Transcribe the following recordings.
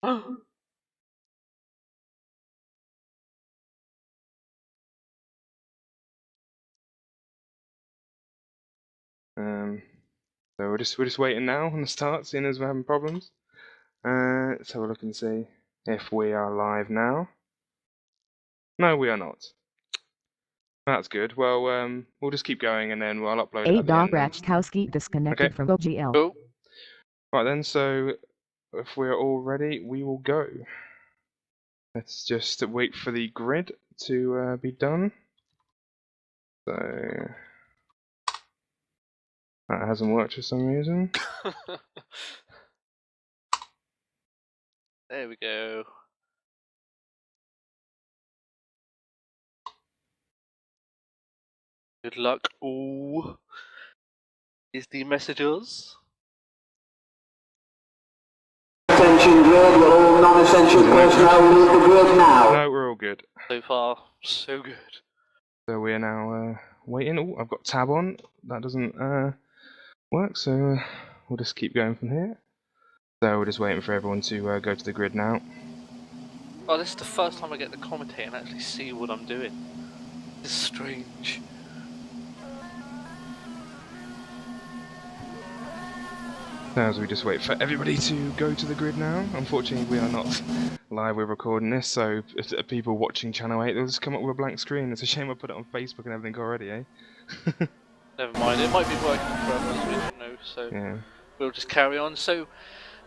So we're just waiting now on the start, seeing as we're having problems. Let's have a look and see if we are live now. No, we are not. That's good. Well, we'll just keep going and then we'll upload it at the end. Rachkowski disconnected from OGL. Cool. Right then, so if we're all ready, we will go. Let's just wait for the grid to be done. So that hasn't worked for some reason. There we go. Good luck. Ooh. Is the messages? Attention grid, will all non-essential personnel leave the grid now? No, we're all good. So far, so good. So we are now waiting. Oh, I've got tab on. That doesn't work, so we'll just keep going from here. So we're just waiting for everyone to go to the grid now. Oh, this is the first time I get to commentate and actually see what I'm doing. It's strange. So as we just wait for everybody to go to the grid now. Unfortunately, we are not live. We're recording this, so if people watching Channel 8, they'll just come up with a blank screen. It's a shame I put it on Facebook and everything already, eh? Never mind, it might be working for us, we don't know, so yeah. We'll just carry on. So,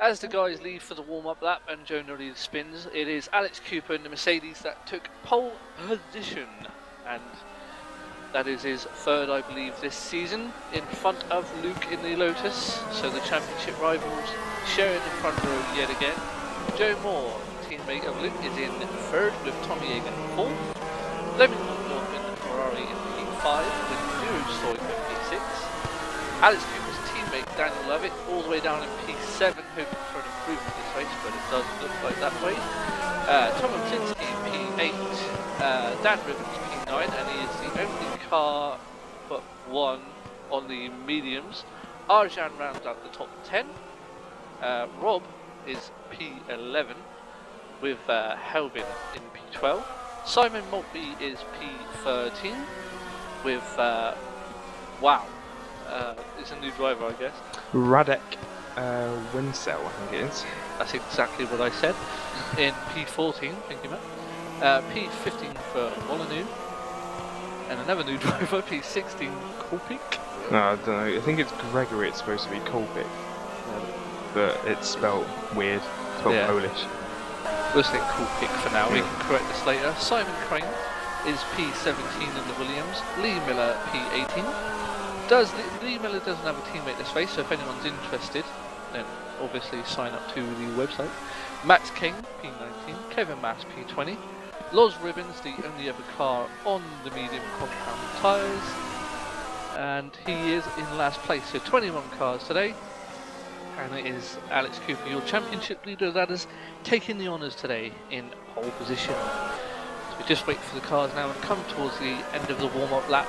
as the guys leave for the warm-up lap and Joe Nolly spins, it is Alex Cooper in the Mercedes that took pole position, and that is his third, I believe, this season, in front of Luke in the Lotus. So the championship rivals share in the front row yet again. Joe Moore, teammate of Luke, is in third with Tommy Egan fourth. Fleming in the Ferrari in P5 with Drew Stoic in P6. Alex Cooper's teammate Daniel Lovett all the way down in P7, hoping for an improvement this race, but it doesn't look like that way. Tom Klinski in P8, Dan Ribbons P9, and he is the only car but one on the mediums. Arjan rounds out the top 10. Rob is P11 with Helvin in P12. Simon Maltby is P13 with wow, it's a new driver, I guess. Radek Winsell, I think it is. That's exactly what I said. In P14, thank you, Matt. P15 for Molyneux. And another new driver, P16, Kolpik. No, I don't know. I think it's Gregory. It's supposed to be Kolpik, but it's spelled weird. It's spelled Polish. We'll say Kolpik for now. We can correct this later. Simon Crane is P17 in the Williams. Lee Miller P18. Lee Miller doesn't have a teammate this race, so if anyone's interested, then obviously sign up to the website. Max King P19. Kevin Mass P20. Loz Ribbons, the only other car on the medium compound tyres, and he is in last place. So 21 cars today, and it is Alex Cooper, your championship leader, that is taking the honours today in pole position. So we just wait for the cars now and come towards the end of the warm-up lap,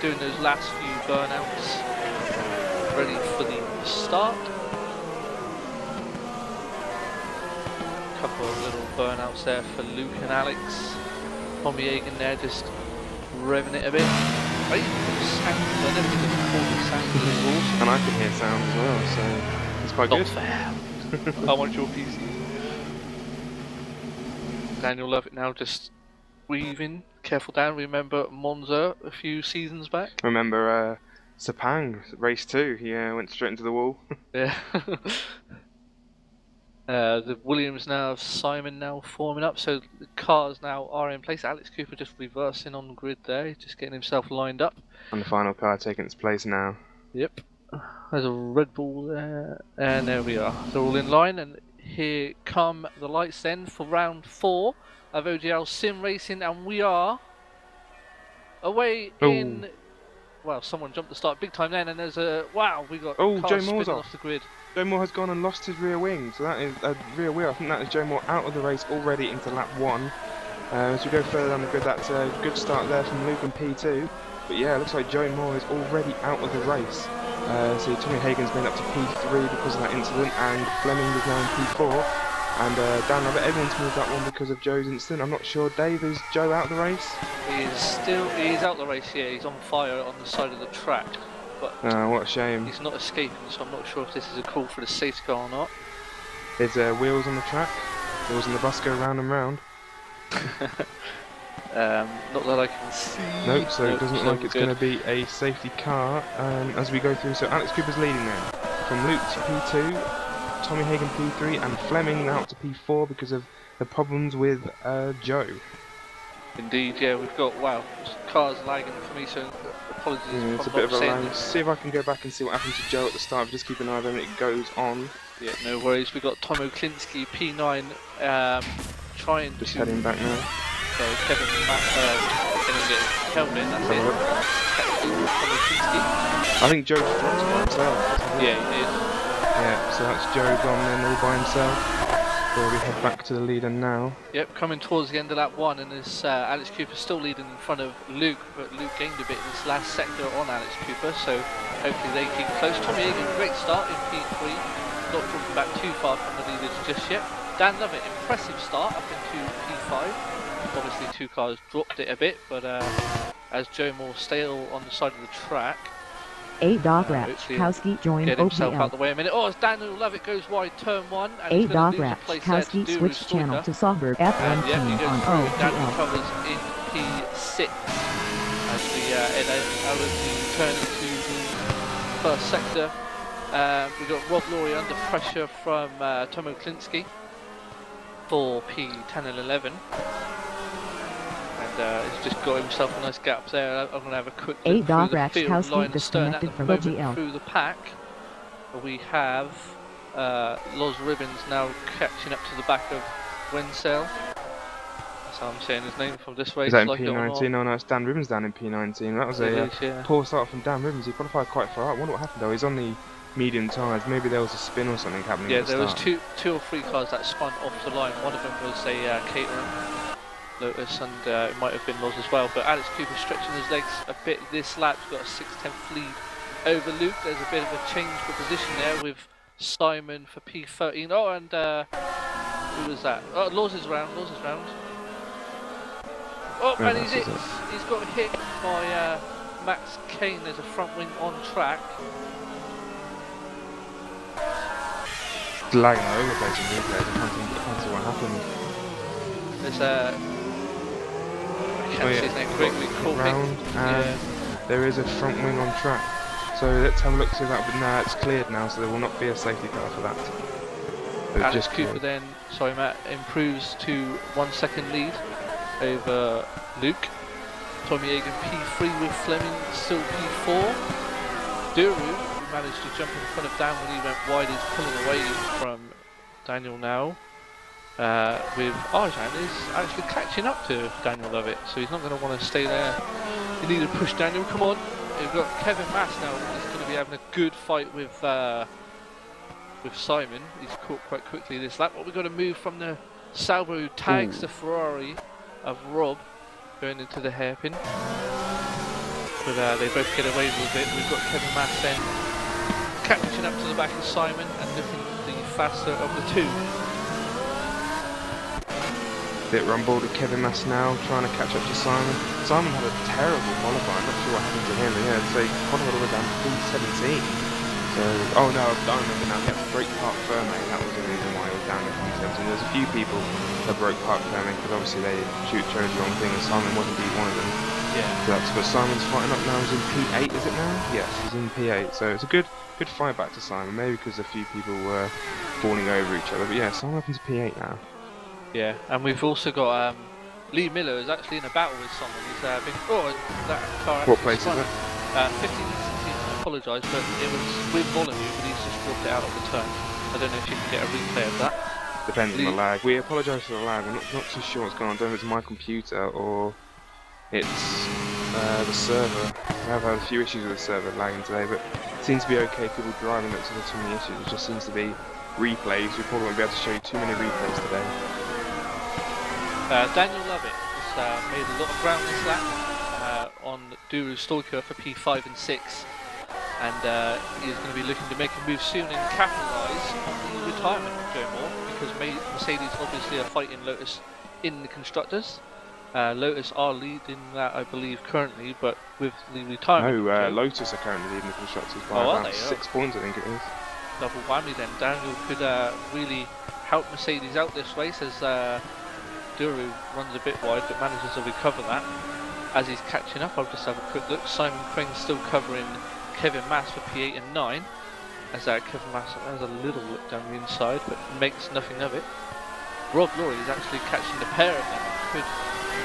doing those last few burnouts, ready for the start. Couple of little burnouts there for Luke and Alex. Tommy Egan there just revving it a bit. Right, sounds, I never did record the sound of the awesome. And I can hear sound as well, so it's quite Not good. fair. I want your PC. Daniel Lovett now just weaving. Careful, Dan. Remember Monza a few seasons back? Remember Sepang, race 2, he went straight into the wall. Yeah. The Williams now have Simon now forming up, so the cars now are in place. Alex Cooper just reversing on the grid there, just getting himself lined up. And the final car taking its place now. Yep. There's a Red Bull there, and there we are. They're all in line, and here come the lights then for round 4 of OGLSimRacing, and we are away in... Well, someone jumped the start big time then, and there's a... Wow, we got cars Joe Moore's spinning off the grid. Joe Moore has gone and lost his rear wing, so that is a rear wheel. I think that is Joe Moore out of the race already into lap 1. As we go further down the grid, that's a good start there from Luke in P2. But yeah, it looks like Joe Moore is already out of the race. So Tommy Hagen's been up to P3 because of that incident, and Fleming is now in P4. And Dan Lovett, everyone's moved that one because of Joe's incident. I'm not sure. Dave, is Joe out of the race? He's out the race, yeah. He's on fire on the side of the track. But what a shame. he's not escaping, so I'm not sure if this is a call for the safety car or not. Is there wheels on the track? Wheels on the bus go round and round? Not that I can see. Nope, so it doesn't look like it's going to be a safety car as we go through. So Alex Cooper's leading there. From Luke to P2, Tommy Hagen P3, and Fleming now to P4 because of the problems with Joe. Indeed, yeah, we've got, wow, cars lagging for me, so apologies. Yeah, it's a bit of a lag. See if I can go back and see what happened to Joe at the start. Just keep an eye on it goes on. Yeah, no worries. We've got Tom O'Klinsky, P9, trying just to... heading back now. So Kevin Matt, can get his helmet, that's it. I think Joe's front by himself. Yeah, he did. Yeah, so that's Joe gone then all by himself. Before we head back to the leader now. Yep, coming towards the end of lap 1, and this Alex Cooper still leading in front of Luke, but Luke gained a bit in this last sector on Alex Cooper, so hopefully they keep close. Tommy Egan, great start in P3, not dropping back too far from the leaders just yet. Dan Lovett, impressive start up into P5. Obviously 2 cars dropped it a bit, but as Joe Moore stale on the side of the track. Kowski joined get himself out the OGL. way a minute. Oh, as Daniel Lovett goes wide, turn 1. And Kowski switched channel to Sauber F1 yeah, team he goes on through and Daniel OGL. covers in P6 as we head out of the turn into the first sector. We've got Rob Laurie under pressure from Tom O'Klinsky for P10 and 11. He's just got himself a nice gap there. I'm going to have a quick look through the field line stern at the moment through the pack. We have Loz Ribbons now catching up to the back of Wensale. That's how I'm saying his name from this way. Is that in P19? No, it's Dan Ribbons down in P19. That was a poor start from Dan Ribbons. He qualified quite far out. I wonder what happened though. He's on the medium tyres. Maybe there was a spin or something happening. Yeah, at the there start. was two or three cars that spun off the line. One of them was a Caterham Lotus, and it might have been Loz as well. But Alex Cooper stretching his legs a bit this lap. He's got a 6/10 lead over Luke. There's a bit of a change for position there with Simon for P13. Oh, and who was that? Oh, Loz is round. Loz is round. Oh, Oh, and he's got hit by Max Kane. There's a front wing on track. It's lagging all over the place in replays. I can't see what happened. There's I can't see his name quickly. Round, and there is a front wing on track. So let's have a look through that. But now it's cleared now, so there will not be a safety car for that. So Alex just Cooper then, sorry Matt, improves to 1 second lead over Luke. Tommy Egan P3 with Fleming still P4. Duru, who managed to jump in front of Dan when he went wide, is pulling away from Daniel now. With Arjan is actually catching up to Daniel Lovett, so he's not going to want to stay there. You need to push Daniel, come on. We've got Kevin Mass now, who's going to be having a good fight with Simon. He's caught quite quickly this lap. But we've got to move from the Sauber who tags the Ferrari of Rob going into the hairpin. But they both get away with it. We've got Kevin Mass then catching up to the back of Simon and looking the faster of the two. Bit rumbled with Kevin Mass now, trying to catch up to Simon. Simon had a terrible qualifying, not sure what happened to him, but yeah, so he qualified all the way down to P17. So, oh no, I remember now, he had to break Park Ferme, that was the reason why he was down to P17. There's a few people that broke Park Ferme because obviously they chose the wrong thing and Simon wasn't one of them. Yeah. So that's what Simon's fighting up now, he's in P8, is it now? Yes, he's in P8, so it's a good fight back to Simon, maybe because a few people were falling over each other, but yeah, Simon up into P8 now. Yeah, and we've also got Lee Miller is actually in a battle with someone. He's been that car. What place is it? 15 and 16. I apologise, but it was with volume, but he's just dropped it out of the turn. I don't know if you can get a replay of that. Depends on the lag. We apologise for the lag. We're not too sure what's going on. I don't know if it's my computer or it's the server. We have had a few issues with the server lagging today, but it seems to be okay. People driving, looks like there's too many issues. It just seems to be replays. We probably won't be able to show you too many replays today. Daniel Lovett has made a lot of ground this lap on Duru Stalker for P5 and 6. and he's going to be looking to make a move soon and capitalise on the retirement of Joe Moore, because Mercedes obviously are fighting Lotus in the constructors. Lotus are leading that, I believe, currently, but with the retirement. No, Lotus are currently leading the constructors by about 6 points, I think it is. Double whammy then. Daniel could really help Mercedes out this race as Duru runs a bit wide, but manages to recover that. As he's catching up, I'll just have a quick look. Simon Crane's still covering Kevin Mass for P8 and 9. As Kevin Mass has a little look down the inside, but makes nothing of it. Rob Laurie is actually catching the pair of them and could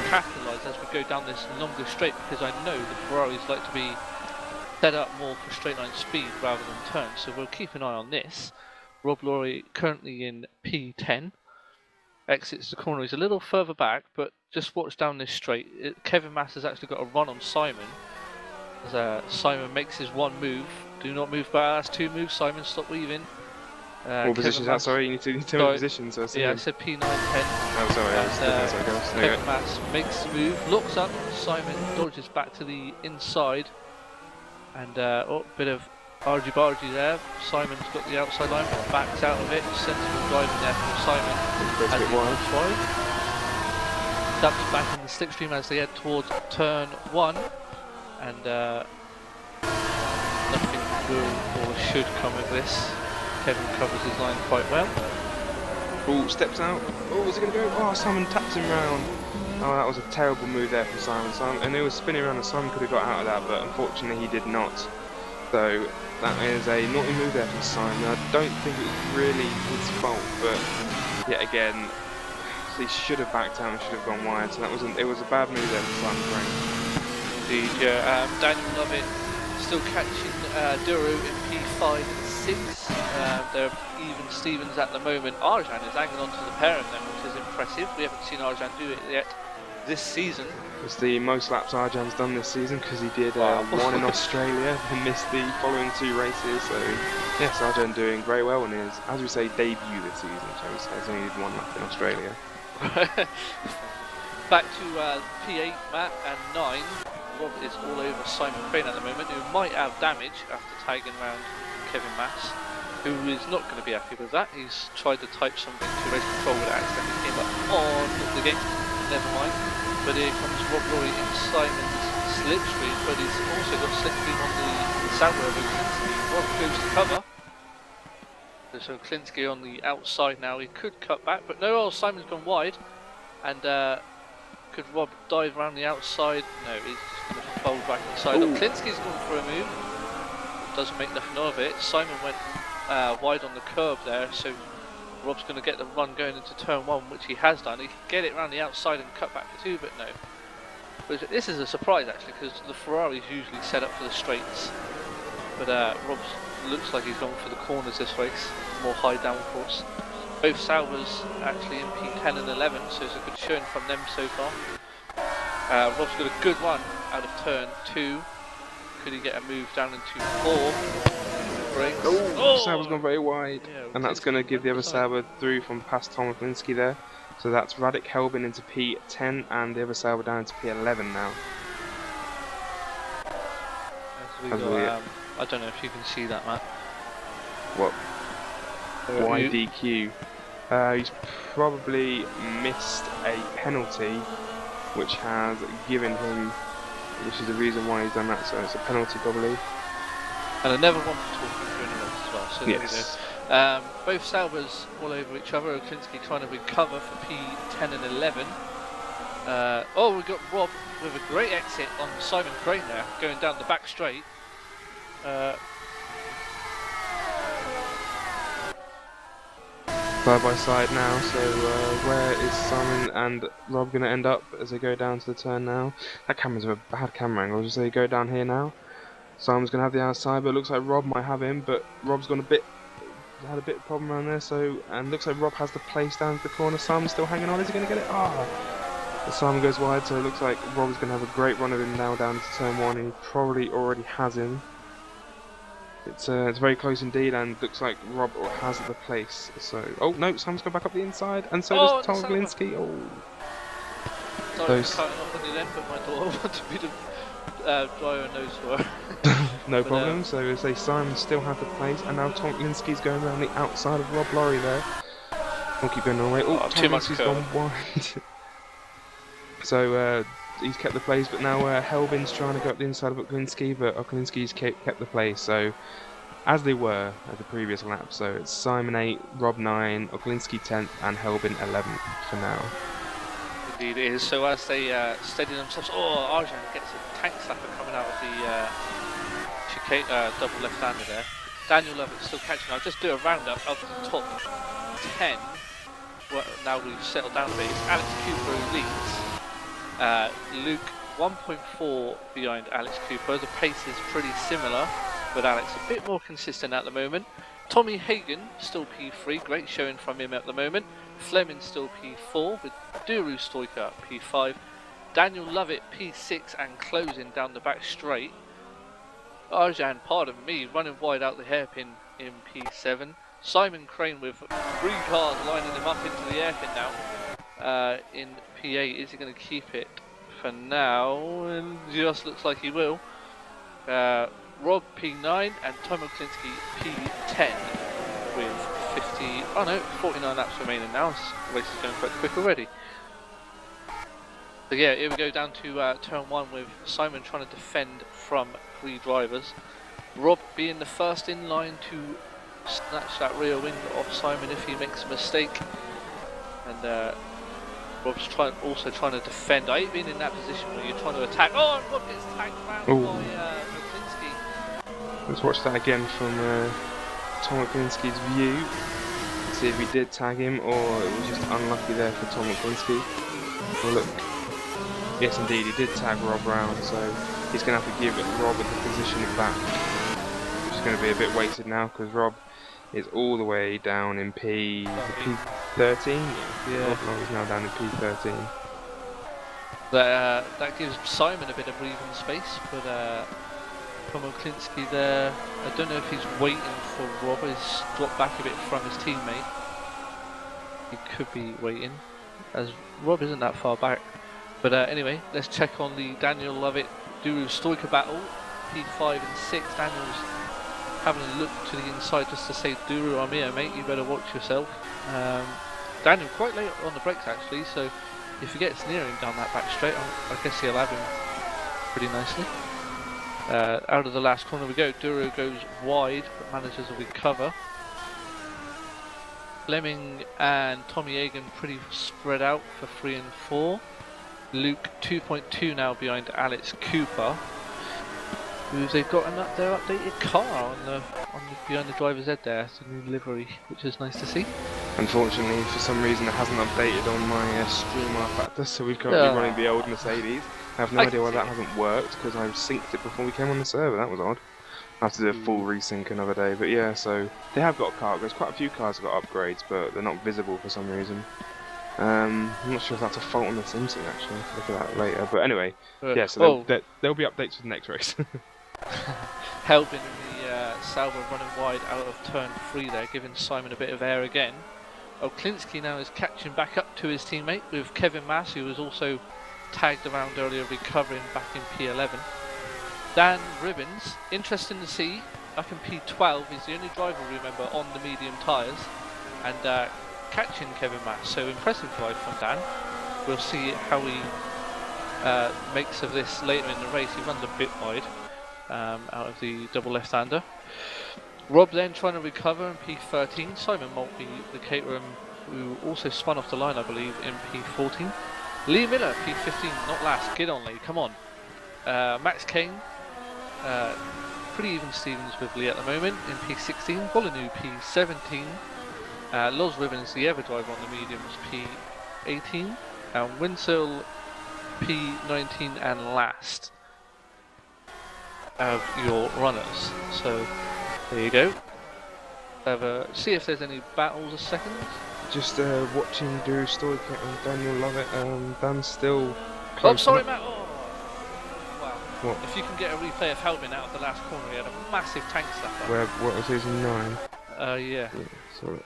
capitalise as we go down this longer straight, because I know the Ferraris like to be set up more for straight line speed rather than turns, so we'll keep an eye on this. Rob Laurie currently in P10, exits the corner, he's a little further back, but just watch down this straight. Kevin Mass has actually got a run on Simon, as Simon makes his one move. Do not move back, that's 2 moves, Simon, stop weaving. What position is that? Sorry, you need to tell me position. So yeah, I said P9, 10. Oh, sorry, I was thinking that's Kevin Mass makes the move, looks up, Simon dodges back to the inside, and bit of argy-bargy there. Simon's got the outside line, but backs out of it. Sensible driving there from Simon as he runs wide. Ducks back in the slipstream as they head towards turn 1, and nothing will or should come of this. Kevin covers his line quite well. Oh, steps out. Oh, is it going to go? Oh, Simon taps him round. Oh, that was a terrible move there from Simon. And it was spinning around, and Simon could have got out of that, but unfortunately he did not. So that is a naughty move there from Simon. I don't think it was really his fault, but yet again, he should have backed out and should have gone wide. So it was a bad move there from Simon Crane. Indeed, yeah. Daniel Lovett still catching Duru in P5 and 6. They're even Stevens at the moment. Arjan is hanging on to the pair of them, which is impressive. We haven't seen Arjan do it yet this season. It's the most laps Arjan's done this season, because he did one in Australia and missed the following 2 races. So yes, Arjan doing very well in his, as we say, debut this season. Shall we say? He's only did 1 lap in Australia. Back to P8, Matt, and 9. Rob is all over Simon Crane at the moment, who might have damage after tagging around Kevin Mass, who is not going to be happy with that. He's tried to type something to race control, but it accidentally came up on the game. Never mind. But here comes Rob Laurie in Simon's slipstream, but he's also got slipstream on the Sauber over Klinsky. Rob goes to cover. So Klinsky on the outside now. He could cut back, but no, Simon's gone wide. And could Rob dive around the outside? No, he's just going to fold back inside. Oh, Klinsky's gone for a move. Doesn't make nothing of it. Simon went wide on the curb there, so Rob's going to get the run going into turn 1, which he has done. He can get it around the outside and cut back for 2, but no. But this is a surprise actually, because the Ferrari's usually set up for the straights, but Rob looks like he's gone for the corners this race, more high downforce. Both Saubers actually in P10 and 11, so it's a good showing from them so far. Rob's got a good run out of turn 2. Could he get a move down into 4? Brakes. Oh, Sauber's gone very wide, yeah, and that's going to give the other Sauber through from past Tom Klinsky there. So that's Radek Helbin into P10 and the other Sauber down into P11 now. I don't know if you can see that, Matt. What? YDQ. He's probably missed a penalty, which has given him, which is the reason why he's done that. So it's a penalty probably. And another one for talking through anyone as well. So yes. Both Saubers all over each other. Klinsky trying to recover for P10 and 11. Oh, we've got Rob with a great exit on Simon Crane there, going down the back straight. Side by side now, so where is Simon and Rob going to end up as they go down to the turn now? That camera's a bad camera angle, as they go down here now. Simon's going to have the outside, but it looks like Rob might have him, but Rob's had a bit of problem around there, so, and looks like Rob has the place down to the corner. Simon's still hanging on, is he going to get it? But Simon goes wide, so it looks like Rob's going to have a great run of him now down to turn 1, and he probably already has him. It's very close indeed, and looks like Rob has the place. So, oh no, Simon's gone back up the inside, and so does Tom Klinsky. Oh, sorry for cutting off on you then, but my daughter wanted me to dry her nose for her. no problem. So as they Simon still have the place, and now Tom Linsky's going around the outside of Rob Lorry there. We'll keep going all the way. Oh, Tom Linsky's gone wide. So he's kept the place, but now Helbin's trying to go up the inside of Oklinski, but Oklinski's kept the place. So as they were at the previous lap, so it's Simon 8, Rob 9, Oklinski 10th, and Helbin 11th for now. Indeed it is. So as they steady themselves, Arjan gets a tank slapper coming out of the chicane, double left-hander there. Daniel Lovett's still catching. I'll just do a roundup of the top 10. Well, now we've settled down a bit. It's Alex Cooper who leads. Luke 1.4 behind Alex Cooper. The pace is pretty similar, but Alex a bit more consistent at the moment. Tommy Hagen still P3, great showing from him at the moment. Fleming still P4 with Duru Stoiker P5. Daniel Lovett P6 and closing down the back straight. Arjan, pardon me, running wide out the hairpin in P7. Simon Crane with 3 cars lining him up into the hairpin now in P8. Is he going to keep it for now? And just looks like he will. Rob P9 and Tom Oklinski P10 with 49 laps remaining now. This race is going quite quick already. So yeah, here we go down to turn 1 with Simon trying to defend from 3 drivers. Rob being the first in line to snatch that rear wing off Simon if he makes a mistake. And Rob's also trying to defend. I hate being in that position where you're trying to attack. Oh, and Rob gets tagged round by Oklinski. Let's watch that again from Tom Oklinski's view. Let's see if he did tag him or it was just unlucky there for Tom Oklinski. Well, look. Yes, indeed, he did tag Rob round, so he's going to have to give Rob the position back, which is going to be a bit wasted now because Rob is all the way down in P13. Yeah, Rob is now down in P13. That gives Simon a bit of breathing space, but from Oklinski there, I don't know if he's waiting for Rob. He's dropped back a bit from his teammate. He could be waiting, as Rob isn't that far back. But anyway, let's check on the Daniel Lovett Duru Stoiker battle. P5 and 6. Daniel's having a look to the inside just to say, Duru, I'm here, mate. You better watch yourself. Daniel quite late on the brakes actually, so if he gets near him down that back straight, I guess he'll have him pretty nicely. Out of the last corner we go. Duru goes wide, but manages to recover. Fleming and Tommy Egan pretty spread out for 3 and 4. Luke 2.2 now behind Alex Cooper. They've got their updated car on behind the driver's head there. It's a new livery, which is nice to see. Unfortunately, for some reason, it hasn't updated on my streamer factor, so we're currently running the old Mercedes. I have no idea why that hasn't worked because I synced it before we came on the server. That was odd. I have to do a full resync another day, but yeah. So they have got a car. There's quite a few cars that got upgrades, but they're not visible for some reason. I'm not sure if that's a fault on the SimSync actually. Look at that later. But anyway, yeah. So there'll be updates for the next race. Helbin in the Sauber running wide out of turn 3 there, giving Simon a bit of air again. Oklinski now is catching back up to his teammate with Kevin Mass, who was also tagged around earlier, recovering back in P11. Dan Ribbons, interesting to see, up in P12, he's the only driver, remember, on the medium tyres, and catching Kevin Mass, so impressive drive from Dan. We'll see how he makes of this later in the race. He runs a bit wide out of the double left-hander. Rob then trying to recover in P13. Simon Maltby, the caterer, who also spun off the line, I believe, in P14. Lee Miller, P15, not last. Get on, Lee, come on. Max Kane, pretty even Stevens with Lee at the moment in P16. Molyneux, P17. Loz Ribbons, the ever driver on the mediums, P18. And Winsell, P19 and last of your runners. So there you go. See if there's any battles a second. Just watching Duru Stoiker and Daniel Lovett. Dan's still close. Oh, I'm sorry, Matt. Oh, wow. What? If you can get a replay of Helbin out of the last corner, he had a massive tank slapper. What was his 9? Yeah. So look.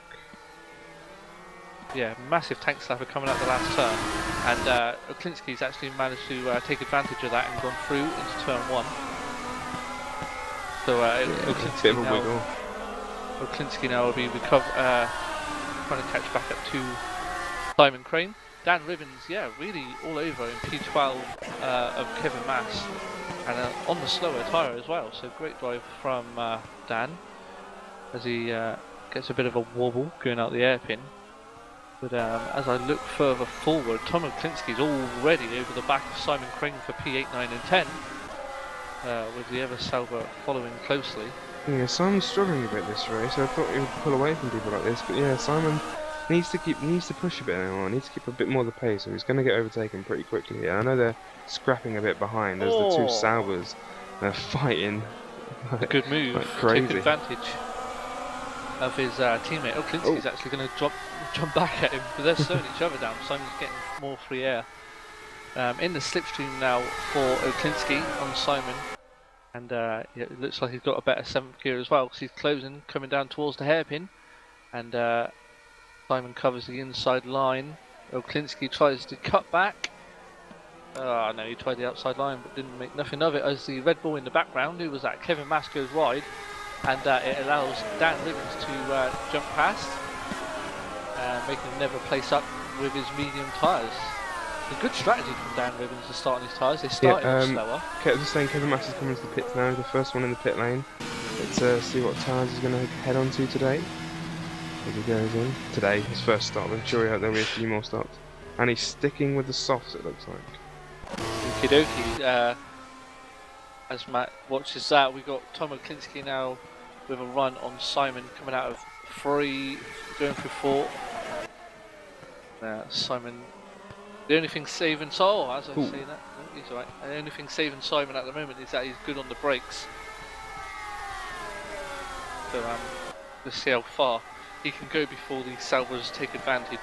Yeah, massive tank slapper coming out the last turn, and Oklinski's actually managed to take advantage of that and gone through into turn 1. So bit of a wiggle. Oklinski now will be trying to catch back up to Simon Crane. Dan Ribbons, yeah, really all over in P12 of Kevin Mass, and on the slower tyre as well. So great drive from Dan as he gets a bit of a wobble going out the hairpin. But as I look further forward, Tom Oklinski's already over the back of Simon Crane for P8, 9 and 10, with the other Sauber following closely. Yeah, Simon's struggling a bit this race. I thought he would pull away from people like this, but yeah, Simon needs to push a bit more. Needs to keep a bit more of the pace, or he's going to get overtaken pretty quickly. And I know they're scrapping a bit behind as the two Saubers are fighting. A good move. Like crazy. Take advantage of his teammate. Oklinski's actually going to jump back at him, but they're slowing each other down. Simon's getting more free air. In the slipstream now for Oklinski on Simon. And it looks like he's got a better 7th gear as well, because he's closing, coming down towards the hairpin. And Simon covers the inside line. Oklinski tries to cut back. No, he tried the outside line, but didn't make nothing of it, as the Red Bull in the background, who was that Kevin Mass, goes wide. And it allows Dan Ribbons to jump past, making him never place up with his medium tyres. A good strategy from Dan Ribbons to start on his tyres. They started slower. Just saying, Kevin Mass is coming to the pits now. The first one in the pit lane. Let's see what tyres he's going to head on to today as he goes in. Today, his first stop. I'm sure there'll be a few more stops. And he's sticking with the softs, it looks like. Okie dokie. As Matt watches that, we've got Tom Oklinski now with a run on Simon, coming out of 3, going through 4. Simon. The only thing saving Simon, as I say that, no, he's alright. The only thing saving Simon at the moment is that he's good on the brakes. So let's see how far he can go before the Saubers take advantage.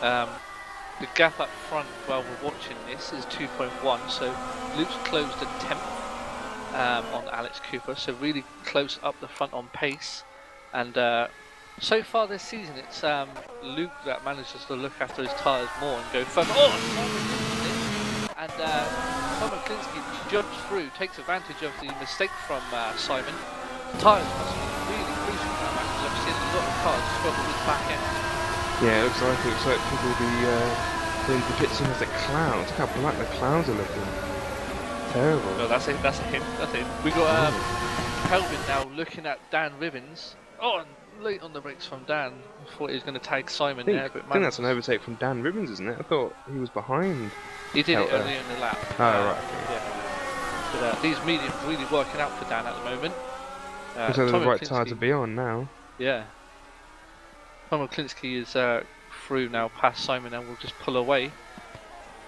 The gap up front while we're watching this is 2.1, so Luke's closed at 10th on Alex Cooper, so really close up the front on pace. And so far this season, it's Luke that manages to look after his tyres more and go further. And Tom Oklinski jumps through, takes advantage of the mistake from Simon. Tyres must be really crucial now, because I've seen a lot of cars struggle with back end. Yeah, it looks like people will be doing the pits as a cloud. Look how black the clouds are looking. Terrible. No, that's it. That's him. That's him. We got Kelvin now looking at Dan Ribbons. Oh, and late on the brakes from Dan. I thought he was going to tag Simon there, but I think that's an overtake from Dan Ribbons, isn't it? I thought he was behind. He did it early in the lap. Oh, right. Okay. Yeah. But these mediums really working out for Dan at the moment. Looks like the right tyre to be on now. Yeah. Tom Oklinski is through now past Simon and will just pull away.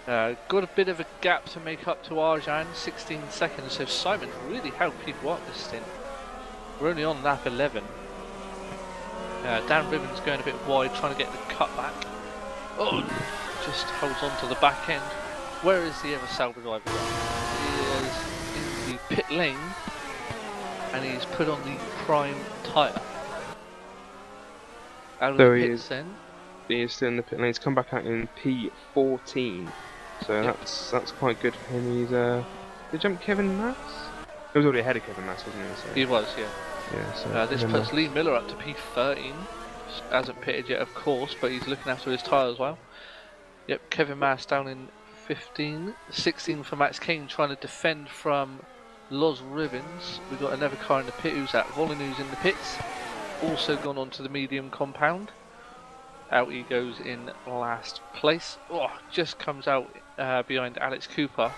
Got a bit of a gap to make up to Arjan, 16 seconds, so Simon really helped people up this stint. We're only on lap 11. Dan Ribbons going a bit wide, trying to get the cut back. Oh, just holds on to the back end. Where is the other Sauber driver? He is in the pit lane, and he's put on the prime tyre. Out of the pits then. He is still in the pit lane. He's come back out in P14, so that's quite good for him. He's did he jump Kevin Mass? He was already ahead of Kevin Mass, wasn't he? So. He was, yeah. Yeah. So this puts Lee Miller up to P13. Hasn't pitted yet, of course, but he's looking after his tyre as well. Yep, Kevin Mass down in 15, 16 for Max Kane, trying to defend from Los Ribbons. We've got another car in the pit who's at Volyneux's in the pits. Also gone on to the medium compound. Out he goes in last place. Oh, just comes out behind Alex Cooper,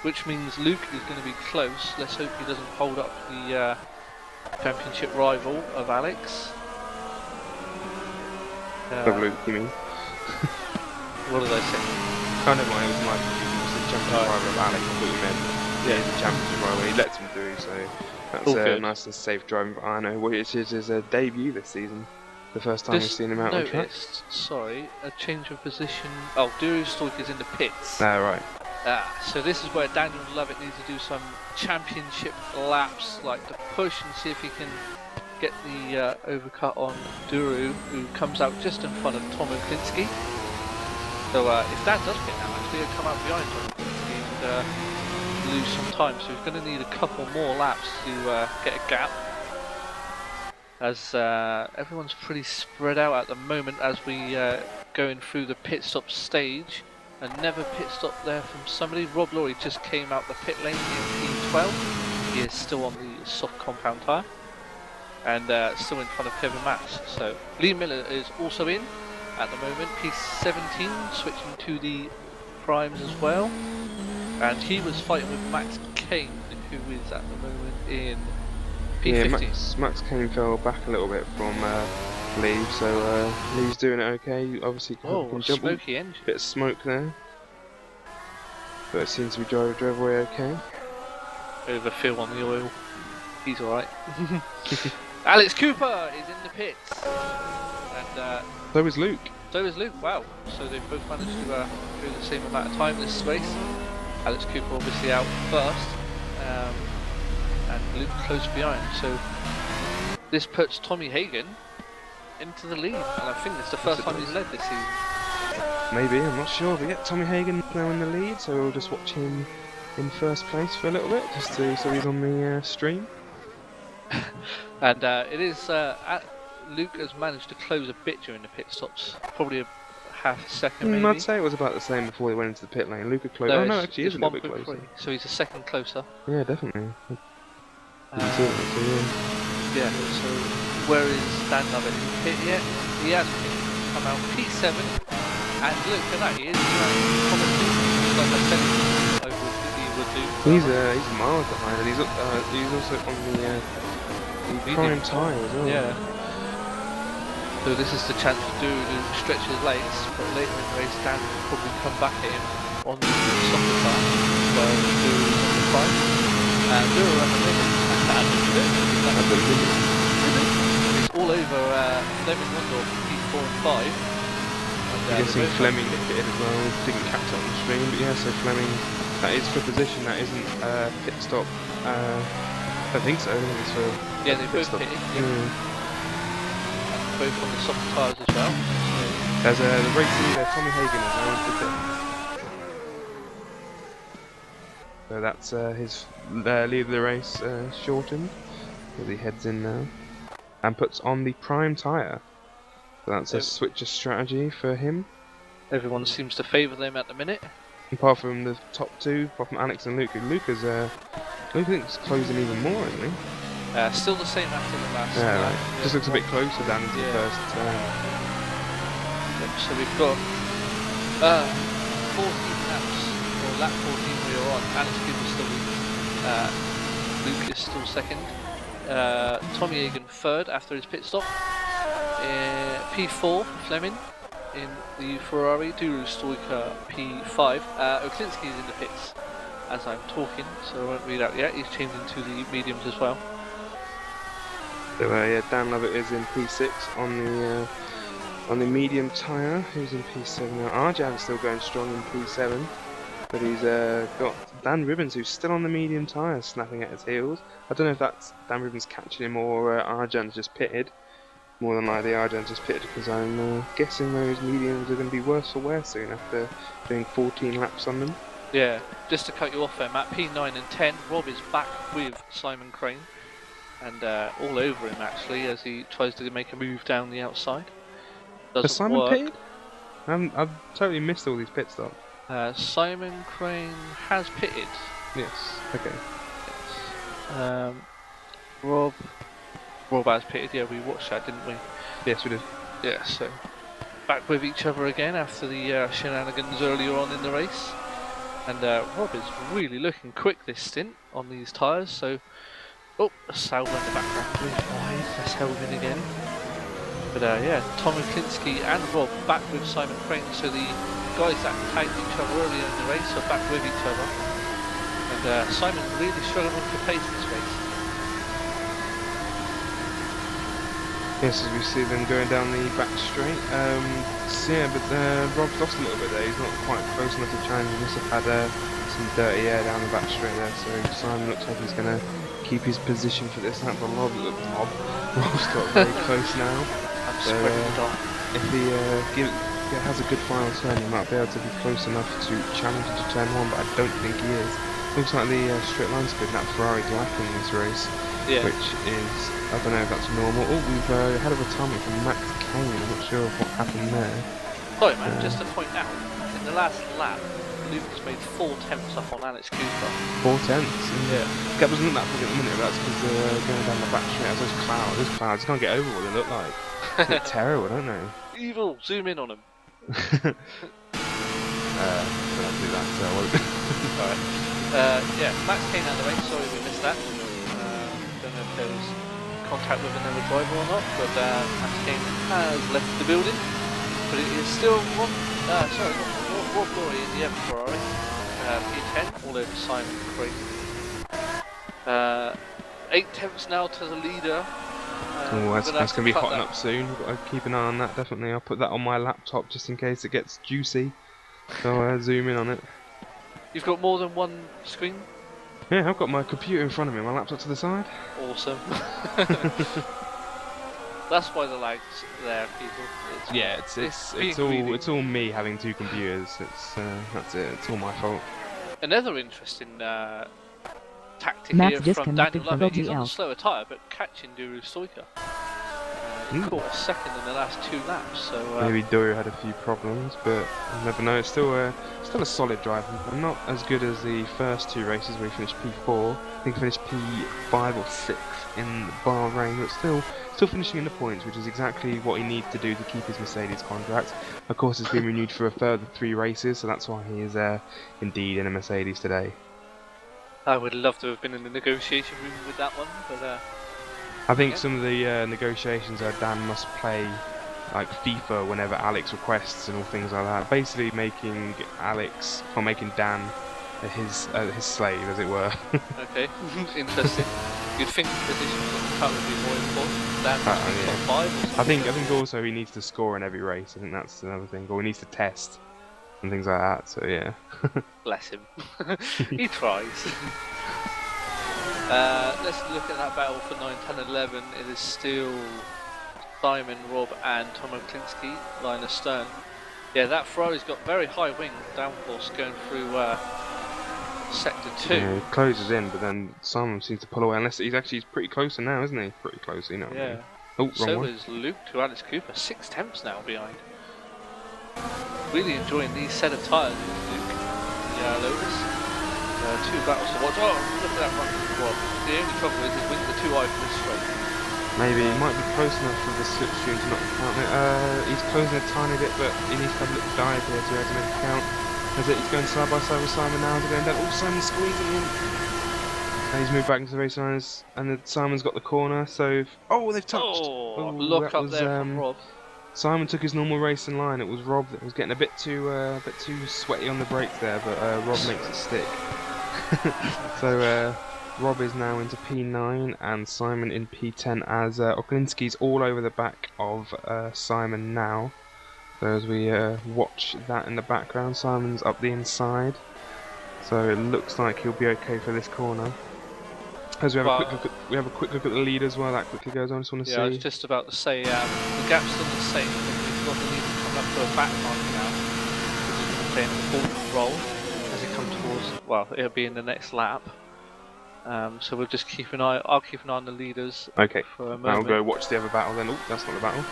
which means Luke is going to be close. Let's hope he doesn't hold up the championship rival of Alex. Of Luke, you mean? What did I say? Oh, never mind, it was my the championship rival of Alex. I thought you meant the championship rival. He lets him through, so that's nice and safe driving. But I know it is his debut this season. The first time we've seen him out on track. Sorry, a change of position. Oh, Duru Stoik is in the pits. Ah, right. So this is where Daniel Lovett needs to do some championship laps, like to push and see if he can get the overcut on Duru, who comes out just in front of Tom Oklinski. So if Dan does get that, actually he'll come out behind Tom Oklinski and to lose some time, so he's going to need a couple more laps to get a gap. As everyone's pretty spread out at the moment as we going through the pit stop stage. Another pit stop there from somebody. Rob Laurie just came out the pit lane in P12. He is still on the soft compound tyre and still in front of Kevin Max. So Lee Miller is also in at the moment, P17, switching to the primes as well. And he was fighting with Max Kane, who is at the moment in P15. Yeah, Max Kane fell back a little bit from Lee, so Lee's doing it okay. Obviously, can jump. Smoky engine. Bit of smoke there, but it seems to be drove away okay. Overfill on the oil. He's alright. Alex Cooper is in the pits, and so is Luke. So is Luke. Wow. So they've both managed to go the same amount of time this race. Alex Cooper obviously out first. And Luke close behind, so this puts Tommy Hagen into the lead, and I think it's the first time he's led this season. Maybe, I'm not sure, but yeah, Tommy Hagen now in the lead, so we'll just watch him in first place for a little bit, just so he's on the stream. And it is, Luke has managed to close a bit during the pit stops, probably a half a second maybe. I'd say it was about the same before they went into the pit lane. Luke had closed. Oh no, actually, he is a little bit closer. So he's a second closer. Yeah, definitely. Yeah, so where is Dan Lovett? Hit yet? He has come out P7, and look at that, he is like I said he would do. He's miles behind, and he's also on the prime tyre as well. Yeah. So this is the chance to stretch his legs, but later in the race Dan will probably come back at him on the softer tyre, while Lou is on the prime, and Lou are at the limit. It's all over Fleming Wondorf, P4 and 5. I'm guessing Fleming hit it as well, didn't catch up on the stream, but yeah, so Fleming, that is for position, that isn't pit stop. I don't think so, I think it's for they both pitted, and both on the soft tyres as well. There's the race leader, Tommy Hagen, as well into pit. So that's his lead of the race shortened, as he heads in now, and puts on the prime tyre. So that's a switch of strategy for him. Everyone seems to favour them at the minute. Apart from the top two, apart from Alex and Luke. Luke is closing even more, isn't he? Still the same after the last. Yeah, right. Just looks a bit closer than the first turn. So we've got 14 laps, or lap 14 we are on. Alex Cooper still leads. Luke is still second. Tommy Hagen third after his pit stop. P4 Fleming in the Ferrari. Duru Stoica P5. Oklinski is in the pits as I'm talking, so I won't read out yet. He's changed into the mediums as well. So yeah, Dan Lovett is in P6 on the medium tyre. Who's in P7 now? Arjan's still going strong in P7, but he's got Dan Ribbons, who's still on the medium tyre, snapping at his heels. I don't know if that's Dan Ribbons catching him or Arjan's just pitted. More than likely Arjan's just pitted, because I'm guessing those mediums are going to be worse for wear soon after doing 14 laps on them. Yeah, just to cut you off there, Matt, P9 and 10, Rob is back with Simon Crane, and all over him actually as he tries to make a move down the outside. Doesn't Has Simon work. pitted? I've totally missed all these pit stops. Simon Crane has pitted. Yes, okay. Yes. Rob has pitted, yeah, we watched that, didn't we? Yes, we did. Yeah, so back with each other again after the shenanigans earlier on in the race. And Rob is really looking quick this stint on these tyres, so... Oh, a Sauber in the background, that's Helvin again. But yeah, Tom Oklinski and Rob back with Simon Crane, so the guys that tagged each other earlier in the race are back with each other. And Simon's really struggling for pace this race. Yes, as we see them going down the back straight. So yeah, but Rob's lost a little bit there. He's not quite close enough to challenge. He must have had some dirty air down the back straight there. So Simon looks like he's going to keep his position for this lap. But Rob's got very close now. So if he has a good final turn, he might be able to be close enough to challenge into turn 1. But I don't think he is. Looks like the straight line's good. That Ferrari's lacking this race, which is, I don't know if that's normal. Oh, we've had a retirement from Max Kane. I'm not sure what happened there. Sorry, man. Just to point out, in the last lap, Lucas made 4 tenths up on Alex Cooper. 4 tenths? Yeah. That doesn't look that big at the minute, but that's because they're going down the back straight. As those clouds. Those clouds, you can't get over what they look like. They look terrible, don't they? Evil. Zoom in on them. I'll do that. So I won't. Alright. Yeah, Max Kane out of the way. Sorry we missed that. Don't know if there was contact with another driver or not, but Max Kane has left the building. But it is still Rob Glory in the Ferrari. P10 all over Simon Craig. 8 tenths now to the leader. That's going to be hotting up soon. We've got to keep an eye on that, definitely. I'll put that on my laptop just in case it gets juicy. So zoom in on it. You've got more than one screen? Yeah, I've got my computer in front of me, my laptop to the side. Awesome. That's why the lag's there, people. It's all me having 2 computers. That's it. It's all my fault. Another interesting tactic here from Daniel Lovett. He's on a slower tyre, but catching Duru Stoica. He caught a second in the last 2 laps. So maybe Duru had a few problems, but you never know. It's still a solid drive. I'm not as good as the first 2 races where he finished P4. I think he finished P5 or 6 in Bahrain, but still finishing in the points, which is exactly what he needs to do to keep his Mercedes contract. Of course, it's been renewed for a further 3 races, so that's why he is indeed in a Mercedes today. I would love to have been in the negotiation room with that one, but I think some of the negotiations are Dan must play like FIFA whenever Alex requests and all things like that. Basically making Dan his slave, as it were. Okay, interesting. You'd think positions on the car would be more important than top 5 or something. I think also he needs to score in every race. I think that's another thing. Or he needs to test and things like that. So yeah. Bless him. He tries. Let's look at that battle for 9, 10, 11. It is still Simon, Rob, and Tom Oklinski line astern. Yeah, that Ferrari's got very high wing downforce going through sector 2. Yeah, he closes in, but then Simon seems to pull away. Unless he's pretty close now, isn't he? Pretty close, you know. Yeah. Oh, wrong so one. is Luke to Alex Cooper. 6 tenths now behind. Really enjoying these set of tyres, Luke. Yeah, Lotus. 2 battles to watch. Oh, look at that front Rob. The only trouble is he's winning the 2 eye for this straight. Maybe he might be close enough for the slipstream to not count it. He's closing a tiny bit, but he needs to have a little dive here to make it count. As he's going side by side with Simon now, they're going down. Oh, Simon's squeezing in. And he's moved back into the race lines, and Simon's got the corner. So, they've touched. Oh, look up there from Rob. Simon took his normal racing line. It was Rob that was getting a bit too sweaty on the brakes there, but Rob makes it stick. So Rob is now into P9 and Simon in P10 as Oklinski's all over the back of Simon now. So as we watch that in the background, Simon's up the inside. So it looks like he'll be okay for this corner. As we have a quick look at the lead as well. That quickly goes on. I just want to see. Yeah, I was just about to say the gap's still the same. We've got the lead coming up to a back mark now, which is going to play an important role as it comes towards. Well, it'll be in the next lap. So we'll just keep an eye. I'll keep an eye on the leaders. Okay. For a moment. I'll go watch the other battle then. Oh, that's not the battle.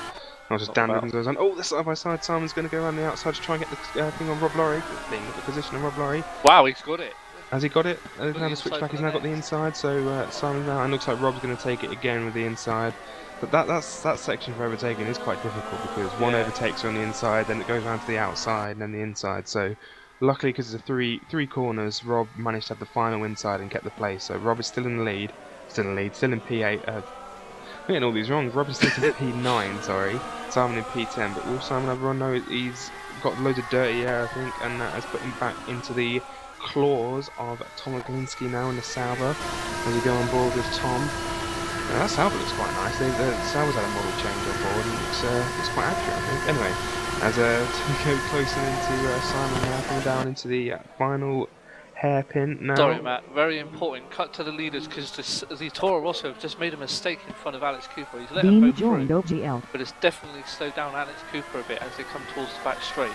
I was just Dan looking goes on. Oh, this side by side. Simon's going to go around the outside to try and get the thing on Rob Laurie. The position on Rob Laurie. Wow, he's got it. Has he got it? Now the switchback, he's now got the inside. So Simon now, and looks like Rob's going to take it again with the inside. But that section for overtaking is quite difficult because one overtakes on the inside, then it goes around to the outside, and then the inside. So luckily, because it's three corners, Rob managed to have the final inside and kept the place. So Rob is still in the lead, still in P8. I'm getting all these wrong. Rob is still in P9, sorry. Simon in P10, but will Simon have a run? No, he's got loads of dirty air, I think, and that has put him back into the claws of Tom Oklinski now in the Sauber as we go on board with Tom. Now that Sauber looks quite nice. The Sauber's had a model change on board and it's quite accurate, I think. Anyway, as we go closer into Simon now, coming down into the final hairpin now. Sorry, Matt. Very important. Cut to the leaders because the Toro Rosso have just made a mistake in front of Alex Cooper. He's let him go through, OGL. but it's definitely slowed down Alex Cooper a bit as they come towards the back straight.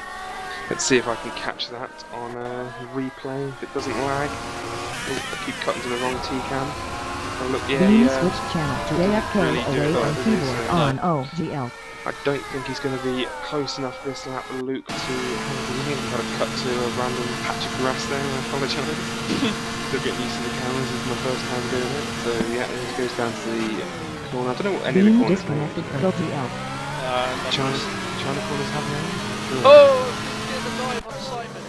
Let's see if I can catch that on a replay if it doesn't lag. Oh, I keep cutting to the wrong T-cam. Oh look, yeah, Please yeah. switch channel to AFK really do away it from like this, keyboard on OGL. I don't think he's going to be close enough this lap, Luke, to handle him. I've got to cut to a random patch of grass there, I apologise. Still getting used to the cameras, this is my first time doing it. So yeah, it goes down to the corner. I don't know what any of the Being corners disconnected from OGL. China corners have now. Oh, there's a dive on Simon.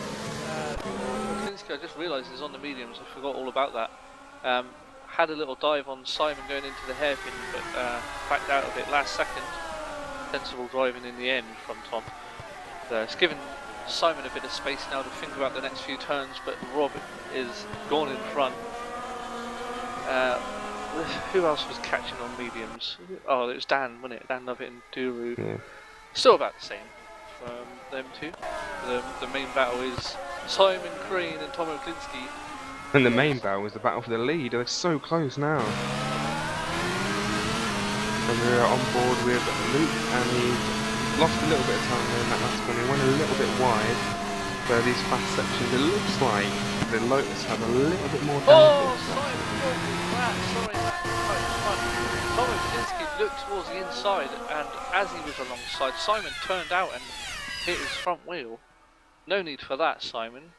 I just realised he's on the mediums, I forgot all about that. Had a little dive on Simon going into the hairpin, but backed out of it last second. Sensible driving in the end from Tom. It's given Simon a bit of space now to think about the next few turns, but Rob is gone in front. Who else was catching on mediums? Oh, it was Dan, wasn't it? Dan Lovett and Duru. Yeah. Still about the same from them two. The main battle is Simon Crane and Tom Oklinski. And the main battle was the battle for the lead. They're so close now. And we're on board with Luke, and he lost a little bit of time there in that last one. He went a little bit wide. So these fast sections, it looks like the Lotus have a little bit more damage. Oh, Simon! Sorry, Matt. Tom Oklinski looked towards the inside, and as he was alongside, Simon turned out and hit his front wheel. No need for that, Simon.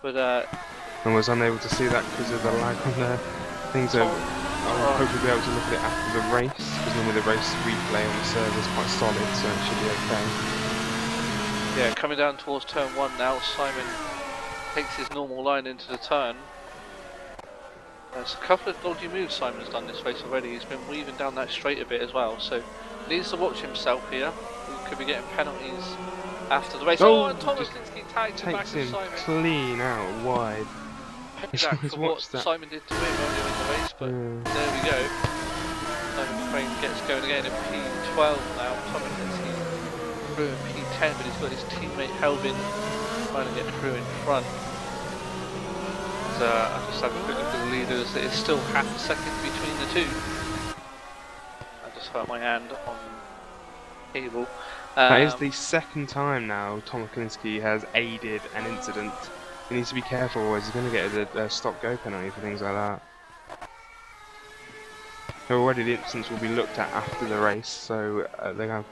But and was unable to see that because of the lag on there. Things are. I'll hopefully be able to look at it after the race, because normally the race replay on the server is quite solid, so it should be okay. Yeah, coming down towards turn 1 now, Simon takes his normal line into the turn. There's a couple of dodgy moves Simon's done this race already. He's been weaving down that straight a bit as well, so needs to watch himself here. He could be getting penalties after the race. Oh, and Tom Oklinski tagged the back of Simon. Takes him clean out wide. Payback for what Simon did to him earlier in the race, but there we go. Simon Crane gets going again in P12 now. Tom Oklinski through in P10, but he's got his teammate Helvin trying to get through in front. So I'll just have a quick look at the leaders. It's still half a second between the two. I just hurt my hand on cable. That is the second time now Tom Oklinski has aided an incident. He needs to be careful, otherwise he's going to get a stop-go penalty for things like that. So already the incidents will be looked at after the race, so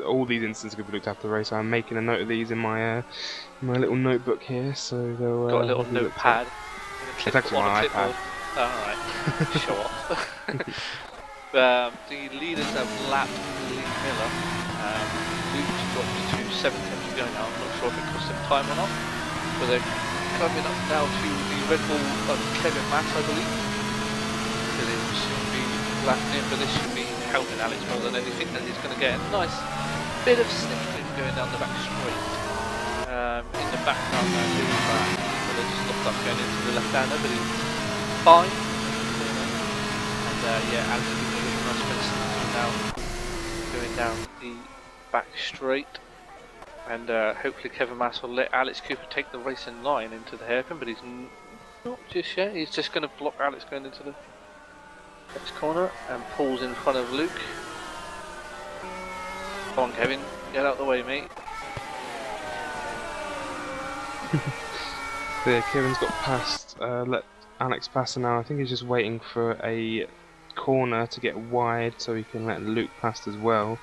all these incidents will be looked at after the race. So I'm making a note of these in my little notebook here, so they'll got a little notepad. It's actually my iPad. Alright, show off. The leaders have lapped Lee Miller. Luke's dropped to 7 tenths to go now. I'm not sure if it cost him time or not, but they're coming up now to the Red Bull of Kevin Mass, I believe. So they will soon be lapping in, but this should be helping Alex more than anything, and he's going to get a nice bit of sniffing going down the back straight. In the background now, doing that. So they just stopped up going into the left-hander, but he's fine. And yeah, Alex is getting a nice bit of sniffing now, going down the back straight. And hopefully Kevin Mass will let Alex Cooper take the racing line into the hairpin, but he's not just yet. He's just going to block Alex going into the next corner and pulls in front of Luke. Come on, Kevin, get out the way, mate. There, Kevin's got past, let Alex pass, and now I think he's just waiting for a corner to get wide so he can let Luke past as well.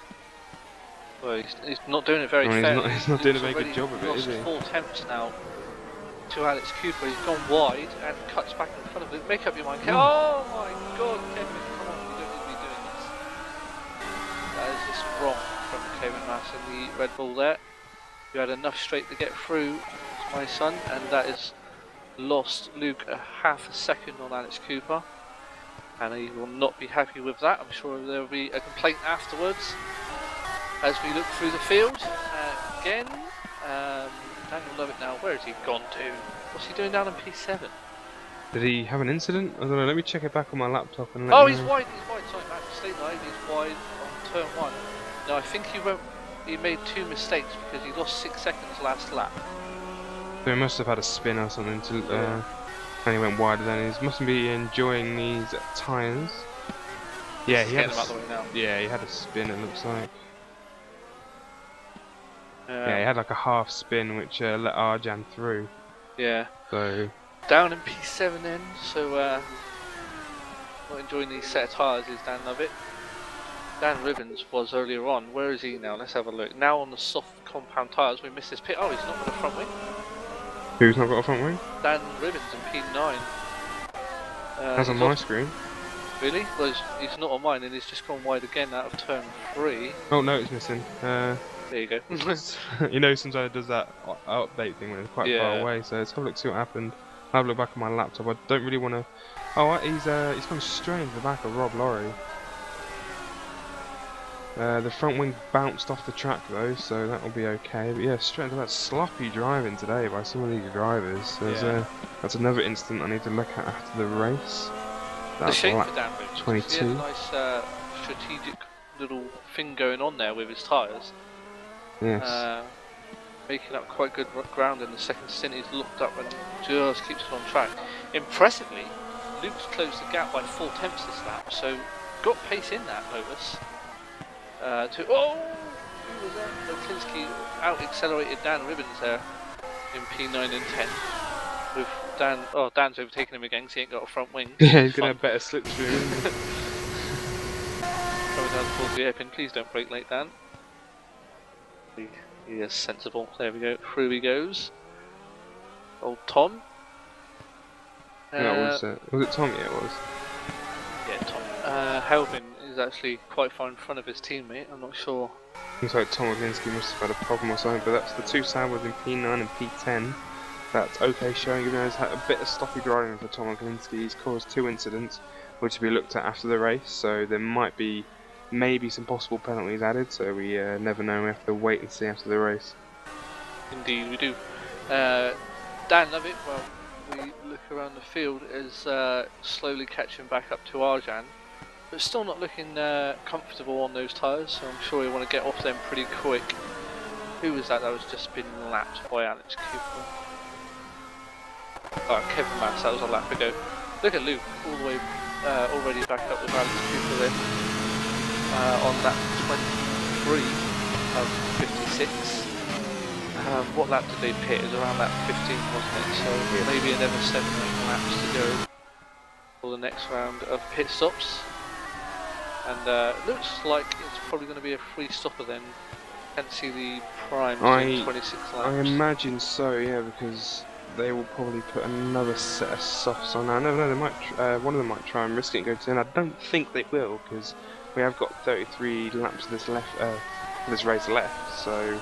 Well, he's not doing it very fair. He's not doing a very good job of it, is he? He's lost 4 attempts now to Alex Cooper. He's gone wide and cuts back in front of Luke. Make up your mind, Kevin. Oh my god, Kevin, come on, you don't need to be doing this. That is just wrong from Kevin Mass in the Red Bull there. You had enough straight to get through, my son, and that has lost Luke a half a second on Alex Cooper. And he will not be happy with that. I'm sure there will be a complaint afterwards. As we look through the field, again, Daniel Lovett now, where has he gone to? What's he doing down in P7? Did he have an incident? I don't know, let me check it back on my laptop and oh, he's wide, sorry, Matt, state line, he's wide on turn 1. No, I think he made 2 mistakes because he lost 6 seconds last lap. So he must have had a spin or something to, and he went wider than he must be enjoying these tyres. Yeah, he had him out the way now. Yeah, he had a spin, it looks like. Yeah, he had like a half spin which let Arjan through. Yeah. So Down in P7 then, so not enjoying these set of tyres is Dan Lovett. Dan Ribbons was earlier on. Where is he now? Let's have a look. Now on the soft compound tyres, we missed this pit. Oh, he's not got a front wing. who's not got a front wing? Dan Ribbons in P9. That's on my screen. Really? Well, he's not on mine, and he's just gone wide again out of turn 3. Oh no, it's missing. There you go. You know, sometimes it does that update thing when it's quite far away. So let's have a look, see what happened. I'll have a look back on my laptop. I don't really want to. Oh, he's gone straight into the back of Rob Lorry. The front wing bounced off the track though, so that will be okay. But yeah, straight into that sloppy driving today by some of these drivers. That's another incident I need to look at after the race. That's a shame for Dan Rich. 22. He had a nice strategic little thing going on there with his tyres. Yes. Making up quite good ground in the second stint. He's looked up and just keeps it on track. Impressively, Luke's closed the gap by 4 tenths this lap, so got pace in that Lotus. Who was that? Klinsky out-accelerated Dan Ribbons there in P9 and 10. With Dan's overtaken him again because he ain't got a front wing. Yeah, he's gonna have better slipstream. Coming down towards the airpin, please don't brake late, Dan. He is sensible. There we go. Through he goes. Old Tom. Was it Tom? Yeah, it was. Yeah, Tom. Helvin is actually quite far in front of his teammate. I'm not sure. Looks like Tom Oglinski must have had a problem or something, but that's the 2 Sauers in P9 and P10. That's okay showing, even though he's had a bit of sloppy driving for Tom Oglinski. He's caused 2 incidents, which will be looked at after the race, so there might be maybe some possible penalties added, so we never know. We have to wait and see after the race. Indeed, we do. Dan Lovett, well, we look around the field, is slowly catching back up to Arjan, but still not looking comfortable on those tyres, so I'm sure he'll want to get off them pretty quick. Who was that was just been lapped by Alex Cooper? Oh, Kevin Mass, that was a lap ago. Look at Luke, all the way already back up with Alex Cooper then. On lap 23 of 56. What lap did they pit? It was around lap 15, wasn't it? So maybe another 7 or 8 laps to go for the next round of pit stops. And looks like it's probably going to be a free stopper then. Can't see the prime in 26 laps. I imagine so, yeah, because they will probably put another set of softs on now. No, they might. One of them might try and risk it and go to 10. I don't think they will, because we have got 33 laps of this race left. So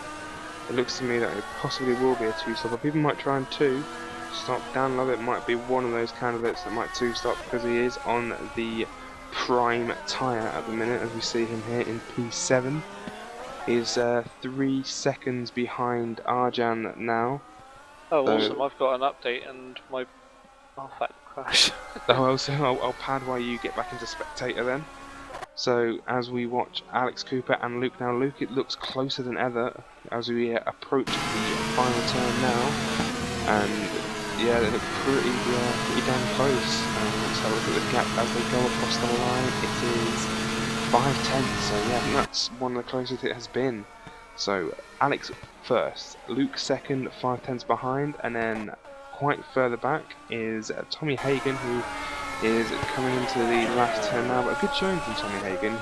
it looks to me that it possibly will be a 2-stopper. People might try and 2-stop. Dan Lovett might be one of those candidates that might 2-stop because he is on the prime tyre at the minute, as we see him here in P7. He's 3 seconds behind Arjan now. Oh, so awesome! I've got an update and my that crash. I'll pad while you get back into spectator then. So as we watch Alex Cooper and Luke now, Luke, it looks closer than ever as we approach the final turn now, and yeah, they look pretty damn close. Let's have a look at the gap as they go across the line. It is 5 tenths, so yeah, that's one of the closest it has been. So Alex first, Luke second, 5 tenths behind, and then quite further back is Tommy Hagen, who is coming into the last turn now, but a good showing from Tommy Hagen.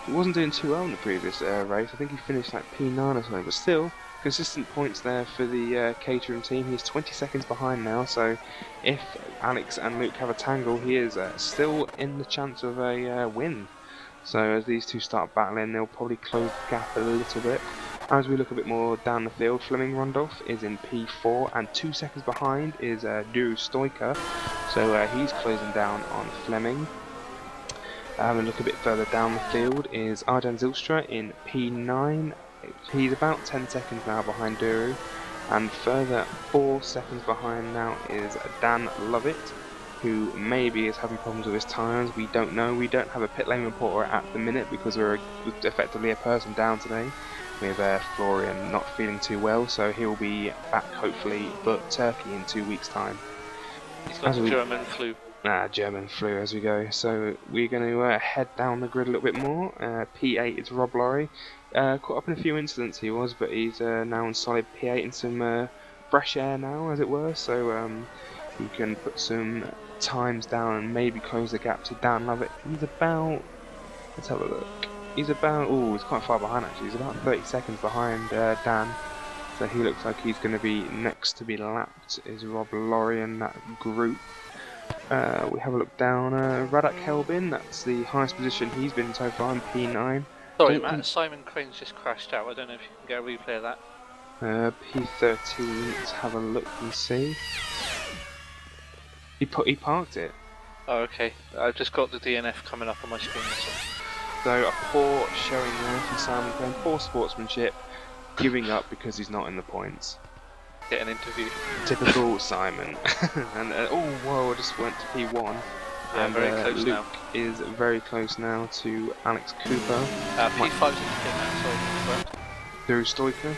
He wasn't doing too well in the previous race. I think he finished like P9 or something, but still consistent points there for the catering team. He's 20 seconds behind now, so if Alex and Luke have a tangle, he is still in the chance of a win. So as these two start battling, they'll probably close the gap a little bit. As we look a bit more down the field, Fleming Rondolph is in P4, and 2 seconds behind is Duru Stoica, so he's closing down on Fleming. And look a bit further down the field is Arjan Zylstra in P9. He's about 10 seconds now behind Duru, and further 4 seconds behind now is Dan Lovett, who maybe is having problems with his tyres. We don't know. We don't have a pit lane reporter at the minute because we're effectively a person down today, with Florian not feeling too well, so he'll be back hopefully but Turkey in 2 weeks' time. He's got the German flu. German flu as we go. So we're going to head down the grid a little bit more. P8 is Rob Lorry. Caught up in a few incidents he was, but he's now on solid P8 in some fresh air now, as it were. So he can put some times down and maybe close the gap to Dan Lovett. He's about, let's have a look. He's about, oh, he's quite far behind actually. He's about 30 seconds behind Dan. So he looks like he's going to be next to be lapped. Is Rob Lorry in that group? We have a look down. Radak Helbin, that's the highest position he's been so far in P9. Sorry, Matt. Simon Crane's just crashed out. I don't know if you can get a replay of that. P13. Let's have a look and see. He parked it. Oh, okay. I've just got the DNF coming up on my screen. So a poor showing there from Simon Crane. Poor sportsmanship. Giving up because he's not in the points. Get an interview. Typical Simon. And oh whoa! I just went to P1. Yeah, and very close Luke now. is very close now to Alex Cooper. P5's in the pit now. Sorry, through Stoiker.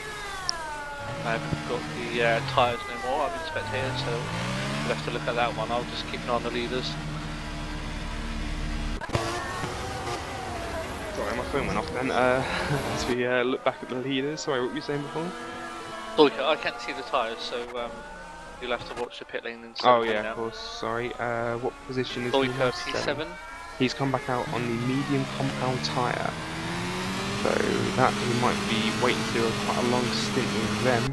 I haven't got the tyres no more. I'm in spectator, so we'll have to look at that one. I'll just keep an eye on the leaders. Sorry, my phone went off then. As we look back at the leaders. Sorry, what were you saying before? Stoiker, I can't see the tyres, so you'll have to watch the pit lane and see. Oh yeah, of course. Sorry. What position is Stoiker he? P7. He's come back out on the medium compound tyre. So that he might be waiting to do quite a long stint with them.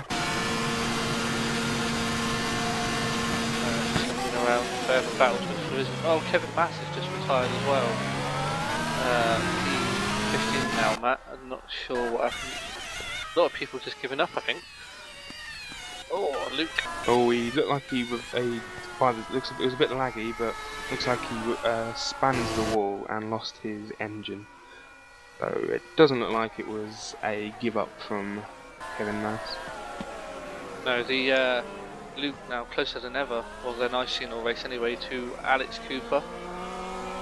Around further battles with Fluid. Oh, Kevin Mass has just retired as well. P15 now, Matt. I'm not sure what happened. A lot of people just giving up, I think. Oh, Luke. Oh, he looked like he was it was a bit laggy, but looks like he spanned the wall and lost his engine. So it doesn't look like it was a give up from Kevin Mass. No, the Luke now closer than ever. Well, they're nice signal race anyway to Alex Cooper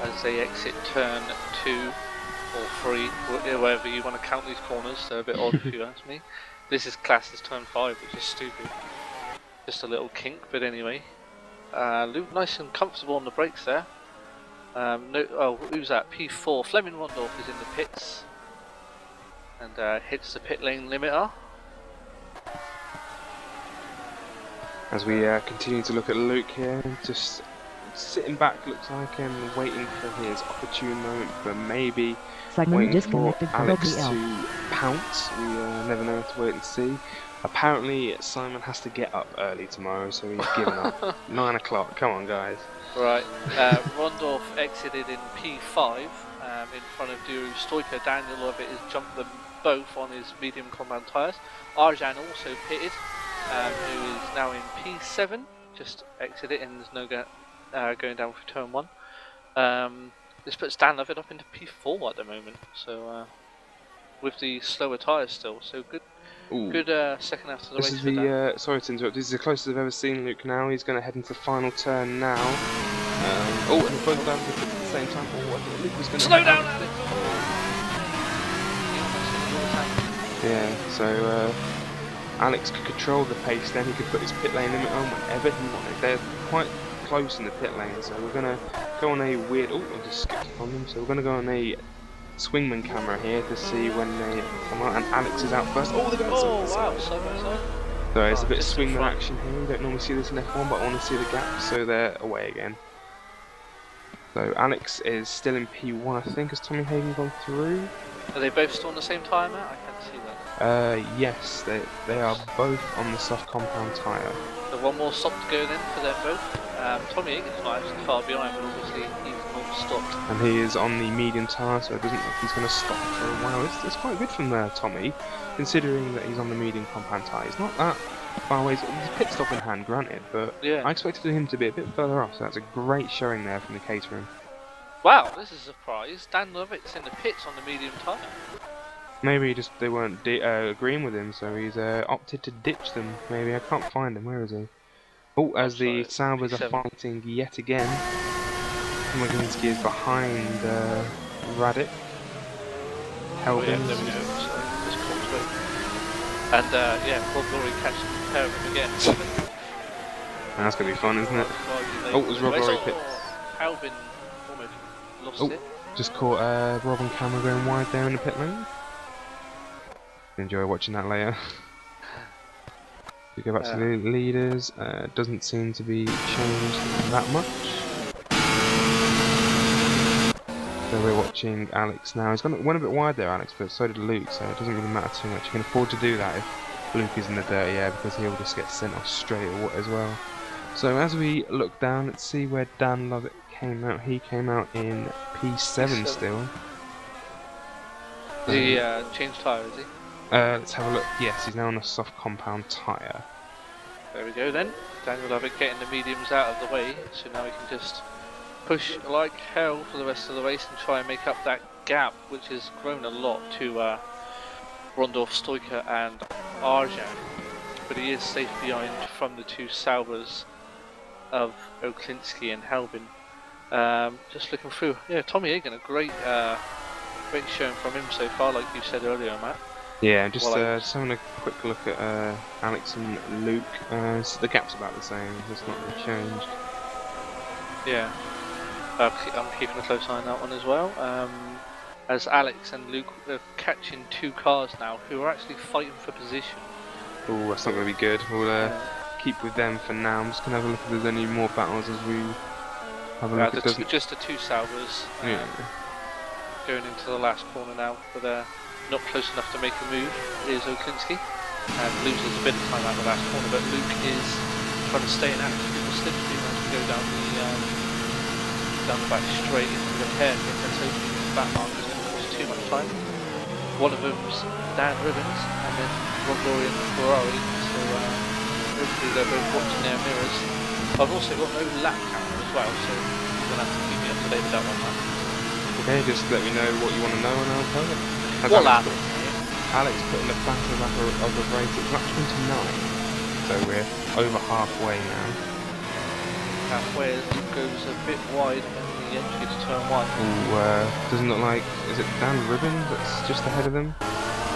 as they exit turn 2 or 3, wherever you want to count these corners. They're a bit odd if you ask me. This is classed as turn 5, which is stupid. Just a little kink, but anyway. Luke nice and comfortable on the brakes there. Who's that? P4. Fleming Rondorf is in the pits and hits the pit lane limiter. As we continue to look at Luke here, just sitting back looks like and waiting for his opportune moment for maybe Segment waiting disconnected for from Alex OGL. to pounce. We never know, to wait and see. Apparently Simon has to get up early tomorrow, so he's given up. 9 o'clock, come on guys. Right, Rondorf exited in P5 in front of Duru Stoiker. Daniel Lovett has jumped them both on his medium compound tyres. Arjan also pitted, who is now in P7, just exited and there's no going down for turn 1. This puts Dan Lovett up into P4 at the moment, so with the slower tyres still, so good. Ooh. Good second half to the race. This is the sorry to interrupt. This is the closest I've ever seen Luke. Now he's going to head into the final turn now. And both down at the same time. Oh, I thought Luke was going to slow down. Yeah. So Alex could control the pace. Then he could put his pit lane limit on whenever he wanted. They're quite close in the pit lane, so we're going to go on a weird. Oh, I just skipped on them. So we're going to go on a swingman camera here to see when they come out, and Alex is out first. Oh, they're going wow, side by side. So it's a bit of swingman action here. We don't normally see this in F1, but I want to see the gap, so they're away again. So Alex is still in P1, I think. Has Tommy Hagen gone through? Are they both still on the same tyre, Matt? I can't see that. Yes, they are both on the soft compound tyre. So one more stop to go then for them both. Tommy Hagen's not actually far behind, but obviously he's not stopped. And he is on the medium tyre, so it doesn't look like he's going to stop for a while. It's quite good from Tommy, considering that he's on the medium compound tyre. He's not that far away. He's pit stop in hand, granted, but yeah. I expected him to be a bit further off, so that's a great showing there from the catering. Wow, this is a surprise. Dan Lovett's in the pits on the medium tyre. Maybe they weren't agreeing with him, so he's opted to ditch them. Maybe I can't find him. Where is he? Oh, as the Saubers are fighting yet again. Maginski is behind Radik. Helbin. There we go. Sorry, just caught it. And Rob Lorry catches a pair of them again. That's going to be fun, isn't it? Oh, it was Rob Lorry pits. Albin almost lost Oh, it. just caught Rob and Cameron going wide there in the pit lane. Enjoy watching that later. We go back to the leaders. Doesn't seem to be changed that much. So we're watching Alex now. He's went a bit wide there, Alex, but so did Luke, so it doesn't really matter too much. You can afford to do that if Luke is in the dirty air, because he'll just get sent off straight as well. So as we look down, let's see where Dan Lovett came out. He came out in P7 still. He changed tyre, is he? Let's have a look. Yes, he's now on a soft compound tyre. There we go then. Daniel Lovett getting the mediums out of the way, so now we can just push like hell for the rest of the race and try and make up that gap, which has grown a lot to Rondorf, Stoiker and Arjan. But he is safe behind from the two Saubers of Oklinski and Helbin. Just looking through, yeah, Tommy Hagen, a great showing from him so far, like you said earlier, Matt. Yeah, just having a quick look at Alex and Luke. So the gap's about the same, it's not really changed. Yeah, I'm keeping a close eye on that one as well. As Alex and Luke are catching two cars now who are actually fighting for position. Oh, that's not going to be good. We'll keep with them for now. I'm just going to have a look if there's any more battles as we have a look. Just the two Saubers going into the last corner now, but not close enough to make a move is Oklinski, and loses a bit of time out of the last corner, but Luke is trying to stay in action with the slipstream as we go down the back straight into the hairpin. Let's hope the back mark doesn't cost too much time. One of them's Dan Ribbons, and then Rob Laurie and Ferrari, so hopefully they're both watching their mirrors. I've also got no lap counter as well, so you're going to have to keep me up to date with that one, man. Okay, just let me know what you want to know and I'll tell you. What lap? Alex put in the back of the race, it's lap 29, so we're over halfway now. Halfway as it goes a bit wide in the entry to turn 1. Ooh, doesn't look like, is it Dan Ribbon that's just ahead of them?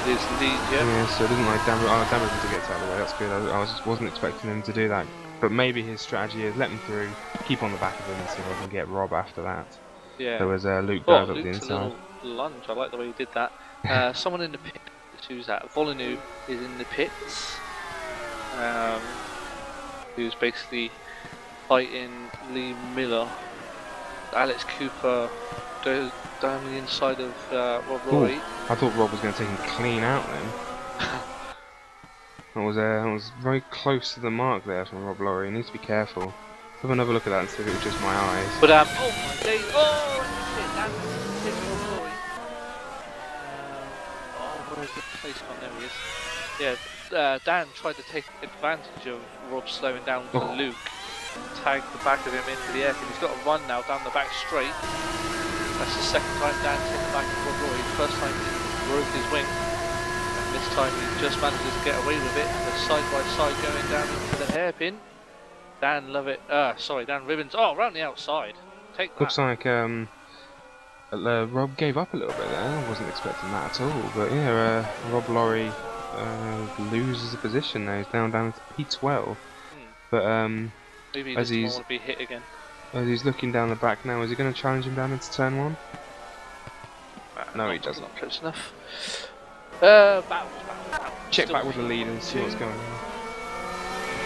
It is indeed, yeah. Yeah, so it doesn't like Dan Ribbon to get out of the way, that's good. I wasn't expecting him to do that, but maybe his strategy is let him through, keep on the back of him and see if I can get Rob after that. Yeah. There was Luke goes up the Luke's inside. a little lunge, I like the way he did that. Someone in the pit, who's that? Volinu is in the pits, who's basically fighting Lee Miller. Alex Cooper down the inside of Rob Roy. I thought Rob was going to take him clean out then. That was very close to the mark there from Rob Laurie. He needs to be careful. Have another look at that and see if it was just my eyes. But oh my days! Oh, and that's Rob Laurie. Where's the place gone? There he is. Yeah, Dan tried to take advantage of Rob slowing down to Luke. Tagged the back of him into the air, and he's got to run now down the back straight. That's the second time Dan's hit the back of Rob Roy. First time he broke his wing, and this time he just manages to get away with it. They're side by side going down into the hairpin. Dan Lovett, Dan Ribbons. Oh, around the outside. Take that. Looks like Rob gave up a little bit there. I wasn't expecting that at all. But yeah, Rob Laurie loses the position now. He's down to P12. But maybe he doesn't want to be hit again. As he's looking down the back now, is he going to challenge him down into turn 1? No, he doesn't. Not close enough. Check back with the lead and see what's going on.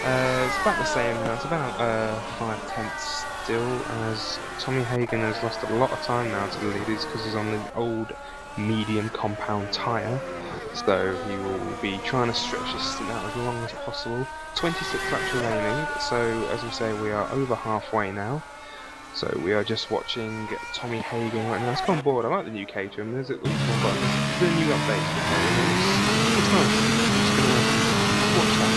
It's about the same now. It's about 5/10 still, as Tommy Hagen has lost a lot of time now to the leaders because he's on the old medium compound tyre. So he will be trying to stretch his stint out as long as possible. 26 laps remaining, so as we say, we are over halfway now. So we are just watching Tommy Hagen right now. Let's go on board. I like the new Caterham. There's a new update. It's nice. I'm just gonna watch that.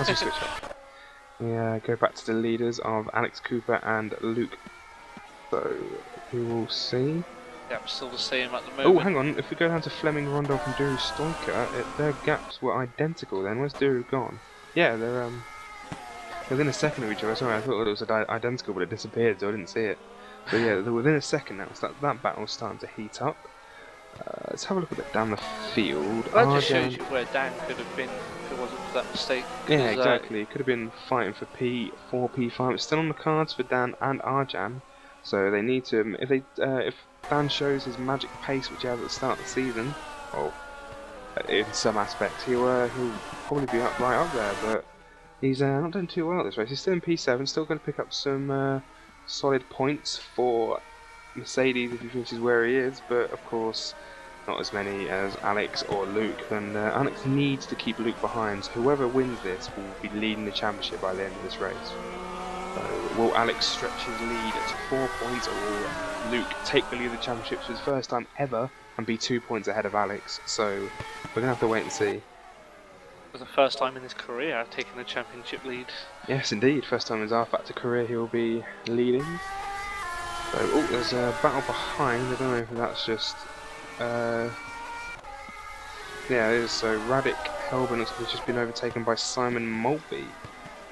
As we switch up. We go back to the leaders of Alex Cooper and Luke. So we will see. Yeah, I'm still the same at the moment. Oh, hang on. If we go down to Fleming, Rondolph and Duru Stoiker, their gaps were identical then. Where's Duru gone? Yeah, they're within a second of each other. Sorry, I thought it was identical, but it disappeared, so I didn't see it. So yeah, they're within a second now. So that battle's starting to heat up. Let's have a look a bit down the field. That just shows you where Dan could have been it wasn't for that mistake. Yeah, exactly. It could have been fighting for P4, P5. It's still on the cards for Dan and Arjan, so they need to. If Dan shows his magic pace, which he has at the start of the season, well, in some aspects he'll probably be right up there. But he's not doing too well this race. He's still in P7, still going to pick up some solid points for Mercedes if he finishes where he is. But of course, not as many as Alex or Luke, and Alex needs to keep Luke behind, so whoever wins this will be leading the championship by the end of this race. So will Alex stretch his lead to 4 points, or will Luke take the lead of the championship for his first time ever and be 2 points ahead of Alex? So we're going to have to wait and see. For the first time in his career taking the championship lead. Yes indeed, first time in his R-Factor career he will be leading. So, oh, there's a battle behind, I don't know if that's just... yeah, it is. So Radic Helben has just been overtaken by Simon Maltby.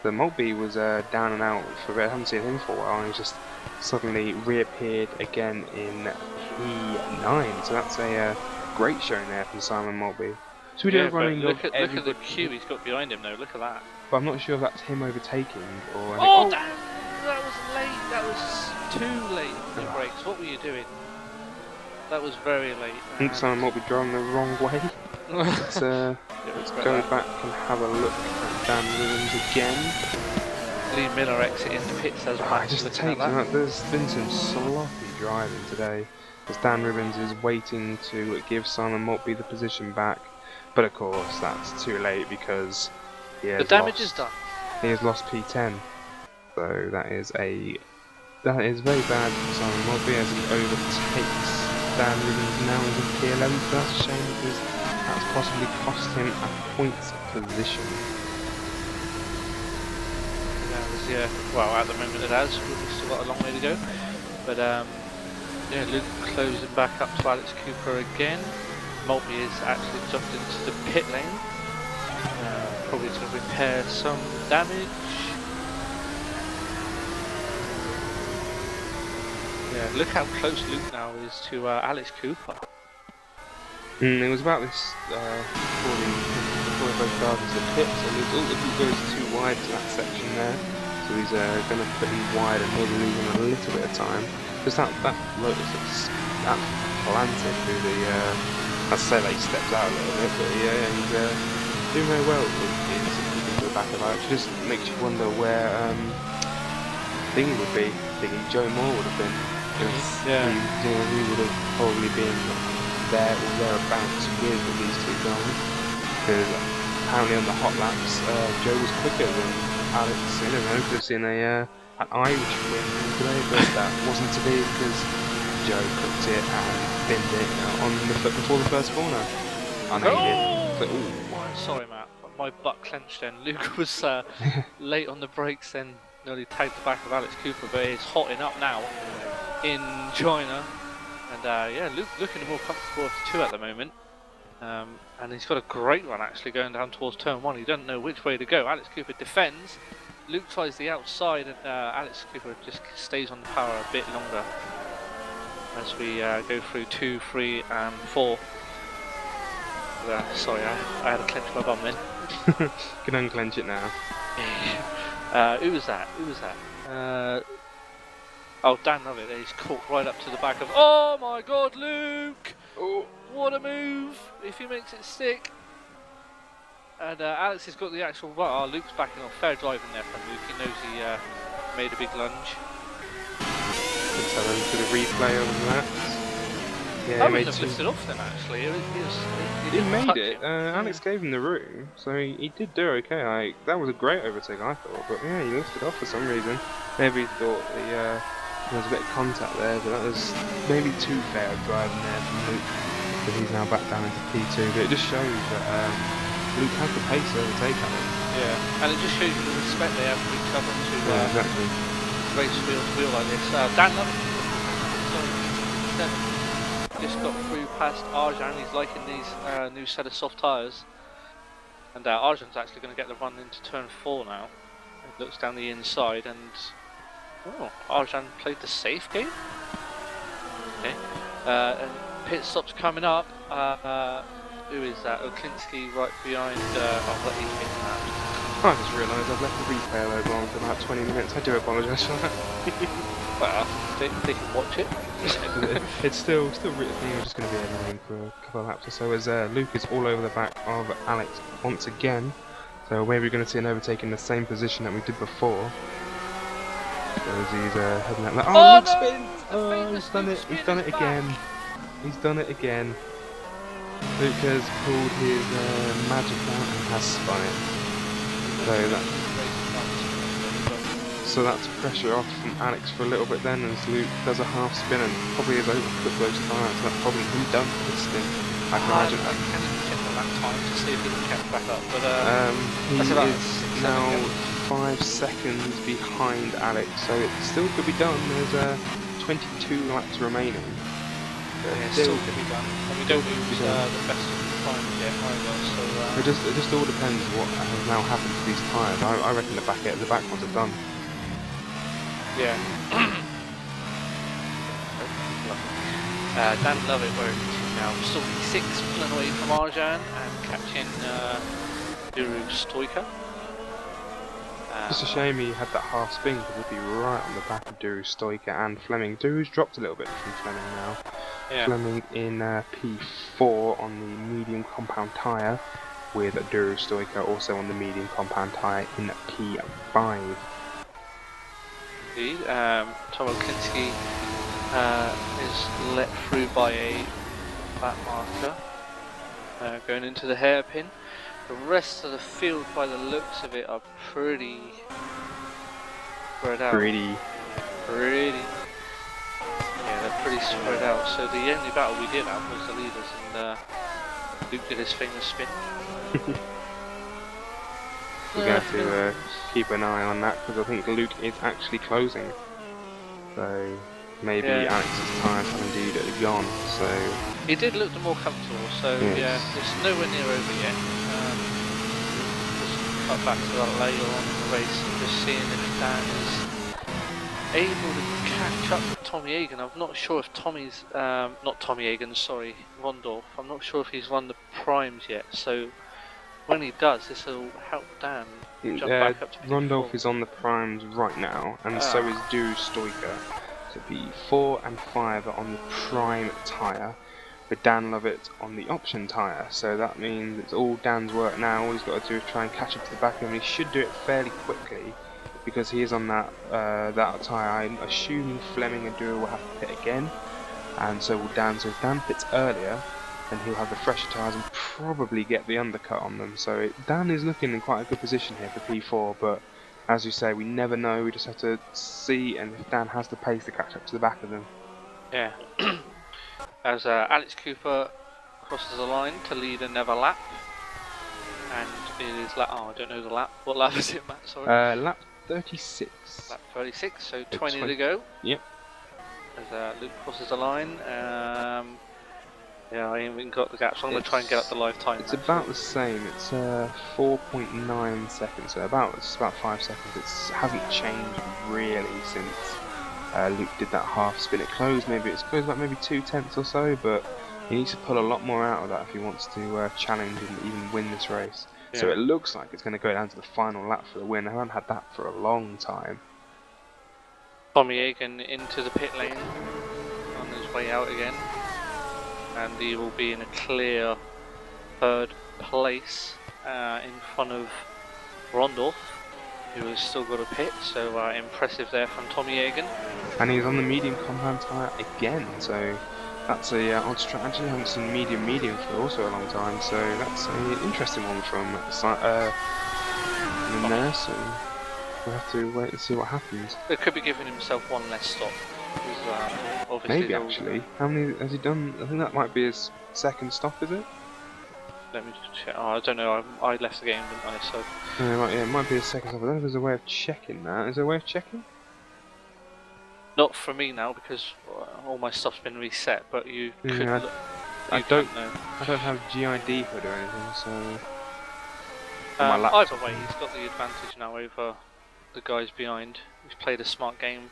The Maltby was down and out for a bit. I haven't seen him for a while, and he's just suddenly reappeared again in P9. So that's a great showing there from Simon Maltby. So we do running. Look at the queue he's got behind him now. Look at that. But I'm not sure if that's him overtaking or. Oh, damn! That was late. That was too late on the brakes. What were you doing? That was very late. I think Simon might be driving the wrong way. Let's go back and have a look at Dan Ribbons again. Lee Miller exiting the pits as well. I just take that. There's been some sloppy driving today, as Dan Ribbons is waiting to give Simon Maltby the position back. But of course, that's too late because the damage is done. He has lost P10, so that is very bad for Simon Maltby as he overtakes Dan Ribbons now in P11. That's a shame because that's possibly cost him a points position. Yeah, well, at the moment it has. We've still got a long way to go. But yeah, Luke closing back up to Alex Cooper again. Maltby is actually jumped into the pit lane. Probably to repair some damage. Yeah, look how close Luke now is to Alex Cooper. It was about this before they both started the pit, so Luke goes too wide to that section there. So he's going to put him wide and maybe leave him a little bit of time. Because that Lotus that planted through the... I'd say that he steps out a little bit, but yeah, he's doing very well into the back of it. It just makes you wonder where Thingy would be. Joe Moore would have been. He would have probably been there or thereabouts with these two guys. Because apparently on the hot laps, Joe was quicker than Alex. I don't know, could have seen an Irish win today, but that wasn't to be because Joe cooked it and binned it on the foot before the first corner. Sorry, Matt. My butt clenched then. Luke was late on the brakes, then nearly tagged the back of Alex Cooper, but he's hotting up now in China. And yeah, Luke looking more comfortable of the two at the moment. And he's got a great run actually going down towards turn one. He doesn't know which way to go. Alex Cooper defends. Luke tries the outside, and Alex Cooper just stays on the power a bit longer as we go through 2, 3 and 4. Sorry, I had to clench my bum then. You can unclench it now. Who was that? Oh, Dan Lovett, he's caught right up to the back of... Oh my god, Luke! Oh. What a move, if he makes it stick. And Alex has got the actual... Oh, Luke's backing off. Fair driving there from Luke. He knows he made a big lunge. Let's have a look at the replay on that. Yeah, he made it lifted off then actually. He made it. Alex gave him the room, so he did do okay. That was a great overtake, I thought. But yeah, he lifted off for some reason. Maybe he thought there was a bit of contact there, but that was maybe too fair of driving there from Luke. Because he's now back down into P2. But it just shows that Luke has the pace to overtake Alex. Yeah, and it just shows you the respect they have for each other to exactly. Race wheel to wheel like this. Dan Lovett, sorry, just got through past Arjan. He's liking these new set of soft tyres, and Arjan's actually going to get the run into turn 4 now. It looks down the inside, and Arjan played the safe game. Okay, and pit stops coming up. Who is that? Oklinski right behind. I'll let you get that. I just realised I've left the replay load on for about 20 minutes. I do apologise for that. Well, they can watch it. It's still really, I think we're just going to be annoying for a couple of laps or so as Luke is all over the back of Alex once again. So maybe we're going to see an overtake in the same position that we did before. As he's heading that. Oh, Luke spins! Oh, he's done it! He's done it again! He's done it again. Luke has pulled his magic out and has spun it. So that's pressure off from Alex for a little bit then, as Luke does a half spin and probably has overcooked those tyres. That's probably him done for this stint. I can imagine. I can check the lap time to see if he can catch back up, but he is now 5 seconds behind Alex, so it still could be done. There's 22 laps remaining. Yeah, still could be done. And we don't lose the best of the time yet either, so... It just all depends what has now happened to these tyres. I reckon the back ones are done. Yeah. Dan Lovett where now still 6 pulling away from Arjan and catching Duru Stoica. Just a shame he had that half spin because he'd be right on the back of Duru Stoica and Fleming. Duru's dropped a little bit from Fleming now. Yeah. Fleming in P4 on the medium compound tyre, with Duru Stoica also on the medium compound tyre in P5. Indeed, Tom Oklinski is let through by a lap marker going into the hairpin. The rest of the field, by the looks of it, are pretty spread out. Pretty. Yeah, they're pretty spread out. So the only battle we did have was the leaders, and Luke did his famous spin. We're going to keep an eye on that because I think Luke is actually closing. So maybe Alex's tyres have indeed gone. So he did look more comfortable. So yeah, it's nowhere near over yet. Just cut back to that later on in the race and just seeing if Dan is able to catch up with Tommy Egan. I'm not sure if Tommy's not Tommy Egan, sorry, Rondorf. I'm not sure if he's run the primes yet. So when he does, this will help Dan jump back up to P4. Rondolph is on the primes right now, and so is Duru Stoica. So P4 and 5 are on the prime tyre, with Dan Lovett on the option tyre. So that means it's all Dan's work now. All he's got to do is try and catch up to the back of him. He should do it fairly quickly because he is on that that tyre. I'm assuming Fleming and Duru will have to pit again, and so will Dan. So if Dan pits earlier, then he'll have the fresher tyres and probably get the undercut on them. So Dan is looking in quite a good position here for P4, but as you say, we never know. We just have to see, and if Dan has the pace to catch up to the back of them. Yeah. As Alex Cooper crosses the line to lead another lap, and it is lap. Oh, I don't know the lap. What lap is it, Matt? Sorry. Lap 36. Lap 36. So 20 to go. Yep. As Luke crosses the line. Yeah, I ain't even got the gap, so I'm going to try and get up the live time. It's about the same. It's 4.9 seconds, so it's about 5 seconds. It hasn't changed really since Luke did that half spin. It's closed about maybe 2/10 or so, but he needs to pull a lot more out of that if he wants to challenge and even win this race. Yeah. So it looks like it's going to go down to the final lap for the win. I haven't had that for a long time. Tommy Egan into the pit lane on his way out again. And he will be in a clear third place in front of Rondorf, who has still got a pit, so impressive there from Tommy Egan. And he's on the medium compound tyre again, so that's a odd strategy. I haven't seen medium for also a long time, so that's an interesting one from in there, so we'll have to wait and see what happens. It could be giving himself one less stop. Maybe actually. How many has he done? I think that might be his second stop, is it? Let me just check. Oh, I don't know. I left the game, didn't I? So. It might be his second stop. I don't know if there's a way of checking that. Is there a way of checking? Not for me now because all my stuff's been reset. But you could. Look, I don't know. I don't have GID hood or anything, so. Either way, he's got the advantage now over the guys behind. He's played a smart game.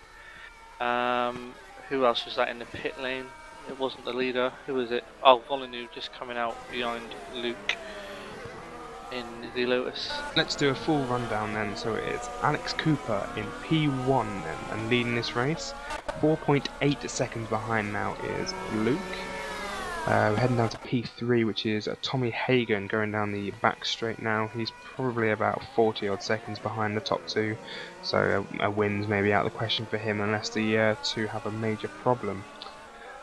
Who else was that in the pit lane? it wasn't the leader. Who was it? Oh, Volinu just coming out behind Luke in the Lotus. Let's do a full rundown then. So it's Alex Cooper in P1 then, and leading this race. 4.8 seconds behind now is Luke. We're heading down to P3, which is Tommy Hagen going down the back straight now. He's probably about 40 odd seconds behind the top two, so a win's maybe out of the question for him unless the two have a major problem.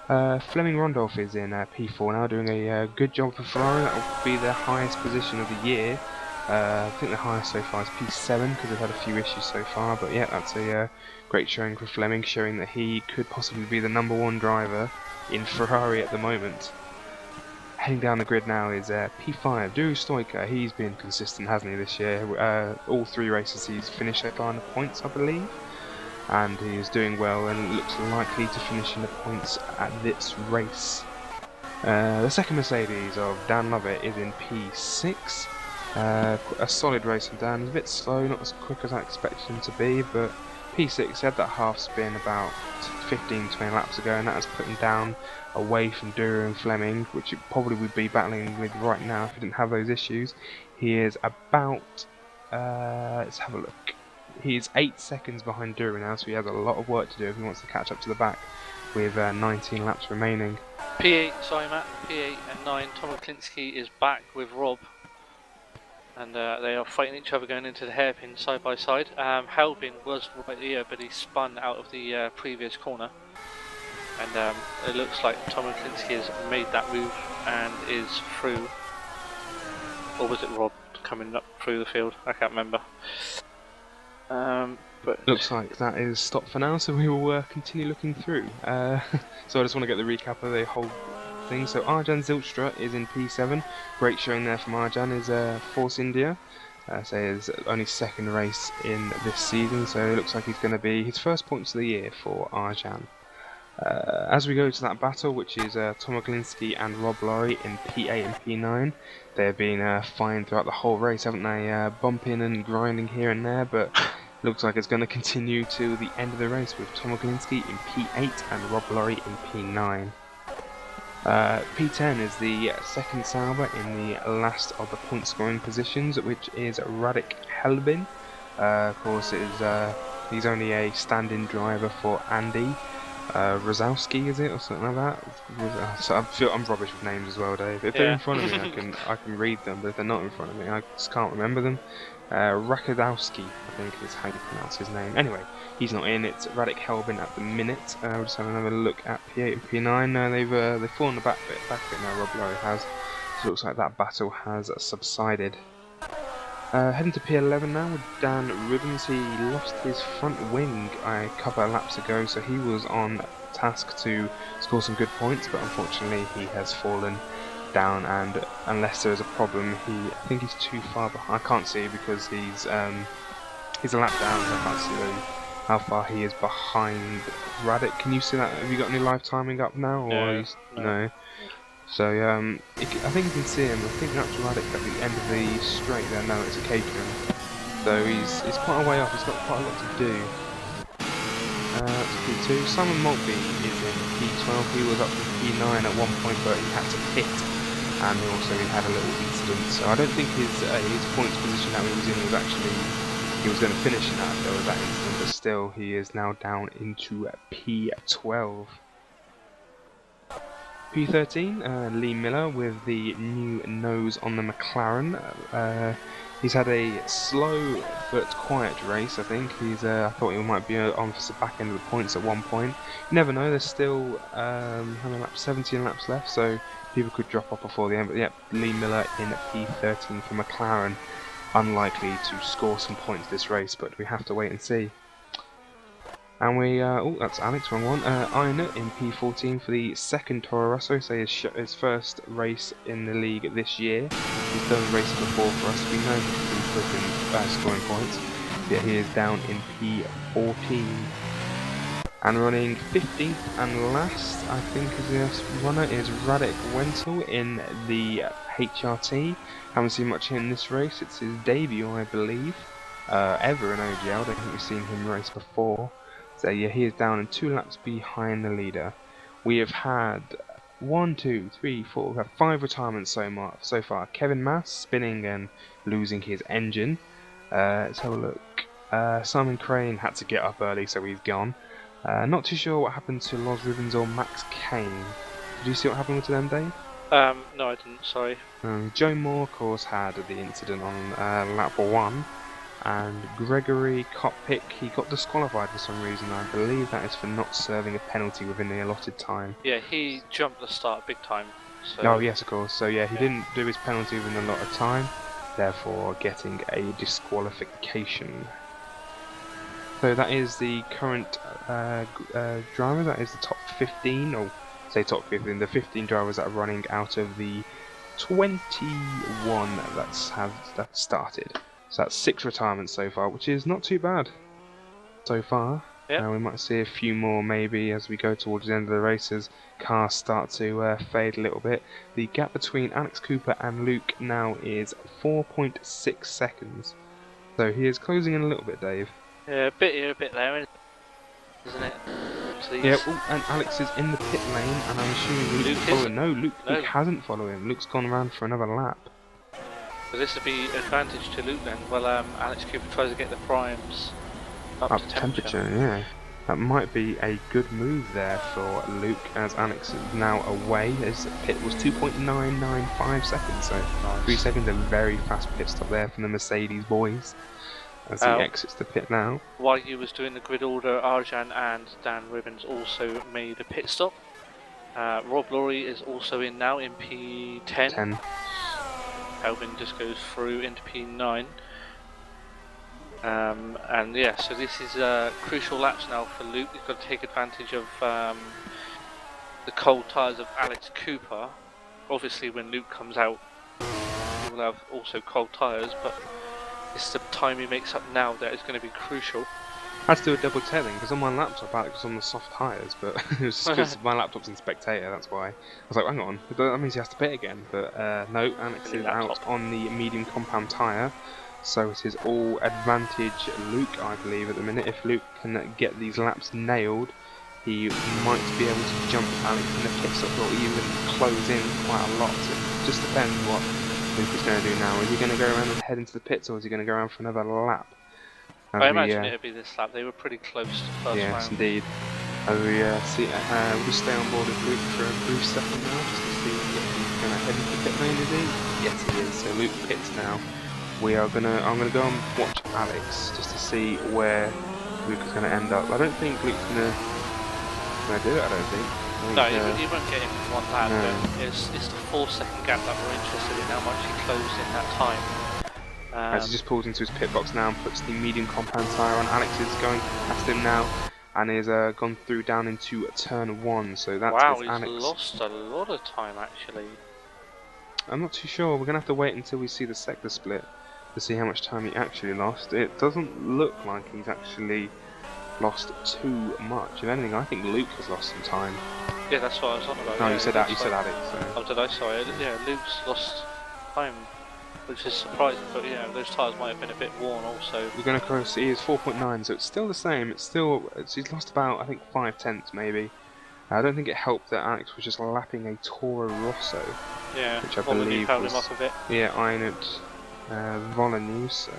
Fleming Rondolph is in P4 now, doing a good job for Ferrari. That will be their highest position of the year. I think the highest so far is P7 because they've had a few issues so far, but yeah, that's a great showing for Fleming, showing that he could possibly be the #1 driver in Ferrari at the moment. Heading down the grid now is P5, Drew Stoiker. He's been consistent, hasn't he, this year? All 3 races he's finished so far in the points, I believe. And he is doing well and looks likely to finish in the points at this race. The second Mercedes of Dan Lovett is in P6. A solid race from Dan. He's a bit slow, not as quick as I expected him to be, but P6 had that half spin about 15-20 laps ago, and that has put him down away from Dura and Fleming, which it probably would be battling with right now if he didn't have those issues. He is about, let's have a look. He is 8 seconds behind Dura now, so he has a lot of work to do if he wants to catch up to the back with 19 laps remaining. P8, sorry Matt, P8 and 9, Tom Klinski is back with Rob. And they are fighting each other going into the hairpin side by side. Helbin was right here, but he spun out of the previous corner. And it looks like Tom Klinski has made that move and is through. Or was it Rob coming up through the field? I can't remember. But looks like that is stopped for now, so we will continue looking through. So I just want to get the recap of the whole thing. So Arjan Zilstra is in P7. Great showing there from Arjan. Is Force India. So his only second race in this season, so it looks like he's going to be his first points of the year for Arjan. As we go to that battle, which is Tom Oglinski and Rob Lorry in P8 and P9, they've been fine throughout the whole race, haven't they? Bumping and grinding here and there, but looks like it's going to continue to the end of the race with Tom Oglinski in P8 and Rob Lorry in P9. P10 is the second Sauber in the last of the point scoring positions, which is Radek Helbin. Of course, he's only a stand-in driver for Andy Rozowski, is it, or something like that? So I'm rubbish with names as well, Dave. If they're in front of me, I can read them, but if they're not in front of me, I just can't remember them. Rakadowski, I think is how you pronounce his name. Anyway, he's not in. It's Radek Helbin at the minute. We'll just have another look at P8 and P9. They've fallen back a bit now. Rob Lorry has. So it looks like that battle has subsided. Heading to P11 now with Dan Ribbons. He lost his front wing a couple of laps ago, so he was on task to score some good points, but unfortunately he has fallen down, and unless there is a problem, I think he's too far behind. I can't see because he's a lap down, so I can't see how far he is behind Radek. Can you see that? Have you got any live timing up now? Or no. So I think you can see him. I think that's Radek at the end of the straight there. No, it's a Caterham. So he's quite a way off. He's got quite a lot to do. That's P2. Simon Maltby is in P12. He was up from P9 at one point, but he had to pit, and also he had a little incident. So I don't think his points position that he was in was actually, he was going to finish in that if there was that incident, but still he is now down into P12. P13, Lee Miller with the new nose on the McLaren. He's had a slow but quiet race, I think. I thought he might be on for the back end of the points at one point. You never know, there's still how many laps? 17 laps left, so people could drop off before the end. But yeah, Lee Miller in P13 for McLaren. Unlikely to score some points this race, but we have to wait and see. And oh, that's Alex, wrong one. Einar in P14 for the second Toro Rosso, so his first race in the league this year. He's done races before for us, we know he's quick in scoring points. Yeah, he is down in P14. And running 15th and last, I think, as the runner is Radek Wenzel in the HRT. Haven't seen much in this race, it's his debut, I believe, ever in OGL. I don't think we've seen him race before. So yeah, he is down and 2 laps behind the leader. we have had 1, 2, 3, 4, we have 5 retirements so far. Kevin Mass spinning and losing his engine. Let's have a look. Simon Crane had to get up early, so he's gone. Not too sure what happened to Loz Ribbons or Max Kane. Did you see what happened to them, Dave? No, I didn't. Sorry. Joe Moore, of course, had the incident on lap 1, and Gregory Koppick, he got disqualified for some reason. I believe that is for not serving a penalty within the allotted time. Yeah, he jumped the start big time. So. Oh yes, of course. So yeah, he didn't do his penalty within the allotted time, therefore getting a disqualification. So that is the current driver. That is the top 15, or say top 15, the 15 drivers that are running out of the 21 that started. So that's 6 retirements so far, which is not too bad so far. Yep. We might see a few more maybe as we go towards the end of the races. Cars start to fade a little bit. The gap between Alex Cooper and Luke now is 4.6 seconds. So he is closing in a little bit, Dave. Yeah, a bit here, a bit there, isn't it? Yeah, and Alex is in the pit lane, and I'm assuming Luke following. No, Luke hasn't followed him. Luke's gone around for another lap. So this would be advantage to Luke then. Well, Alex Cooper tries to get the primes up to temperature. Yeah. That might be a good move there for Luke, as Alex is now away. His pit was 2.995 seconds, so nice. 3 seconds, a very fast pit stop there from the Mercedes boys as he exits the pit now. While he was doing the grid order, Arjan and Dan Ribbons also made a pit stop. Rob Laurie is also in now in P10. Alvin just goes through into P9. And yeah, so this is crucial laps now for Luke. He's got to take advantage of the cold tyres of Alex Cooper. Obviously when Luke comes out he will have also cold tyres, but it's the time he makes up now that is going to be crucial. I had to do a double telling because on my laptop Alex was on the soft tyres, but it was just because my laptop's in spectator, that's why. I was like, hang on, that means he has to pit again, but no, Alex is out on the medium compound tyre. So it is all advantage Luke, I believe, at the minute. If Luke can get these laps nailed, he might be able to jump Alex in the pit stop or even close in quite a lot. It just depends what Luke is going to do now. Is he going to go around and head into the pits, or is he going to go around for another lap? I imagine it would be this lap. They were pretty close to the first round. Yes, indeed. As we see, we'll just stay on board with Luke for a brief second now, just to see if he's going to head into the pit lane, is he? Yes, he is. So Luke pits now. I'm gonna go and watch Alex just to see where Luke is gonna end up. I don't think Luke's gonna do it. I don't think. No, he won't get him in one lap. No. It's the 4-second gap that we're interested in. How much he closed in that time. As he just pulls into his pit box now and puts the medium compound tyre on. Alex is going past him now and is gone through down into turn 1. So that's wow, he's Alex. Lost a lot of time actually. I'm not too sure. We're gonna have to wait until we see the sector split to see how much time he actually lost. It doesn't look like he's actually lost too much. If anything, I think Luke has lost some time. Yeah, that's what I was on about. No, yeah, you said that. You said Alex. So. Oh, did I? Sorry. Yeah, Luke's lost time, which is surprising. But yeah, those tyres might have been a bit worn also. We're going to cross. He is 4.9, so it's still the same. He's lost about, I think, 5 tenths maybe. I don't think it helped that Alex was just lapping a Toro Rosso. Yeah, which I believe was. Him up a bit. Yeah, Einert Volanu. So.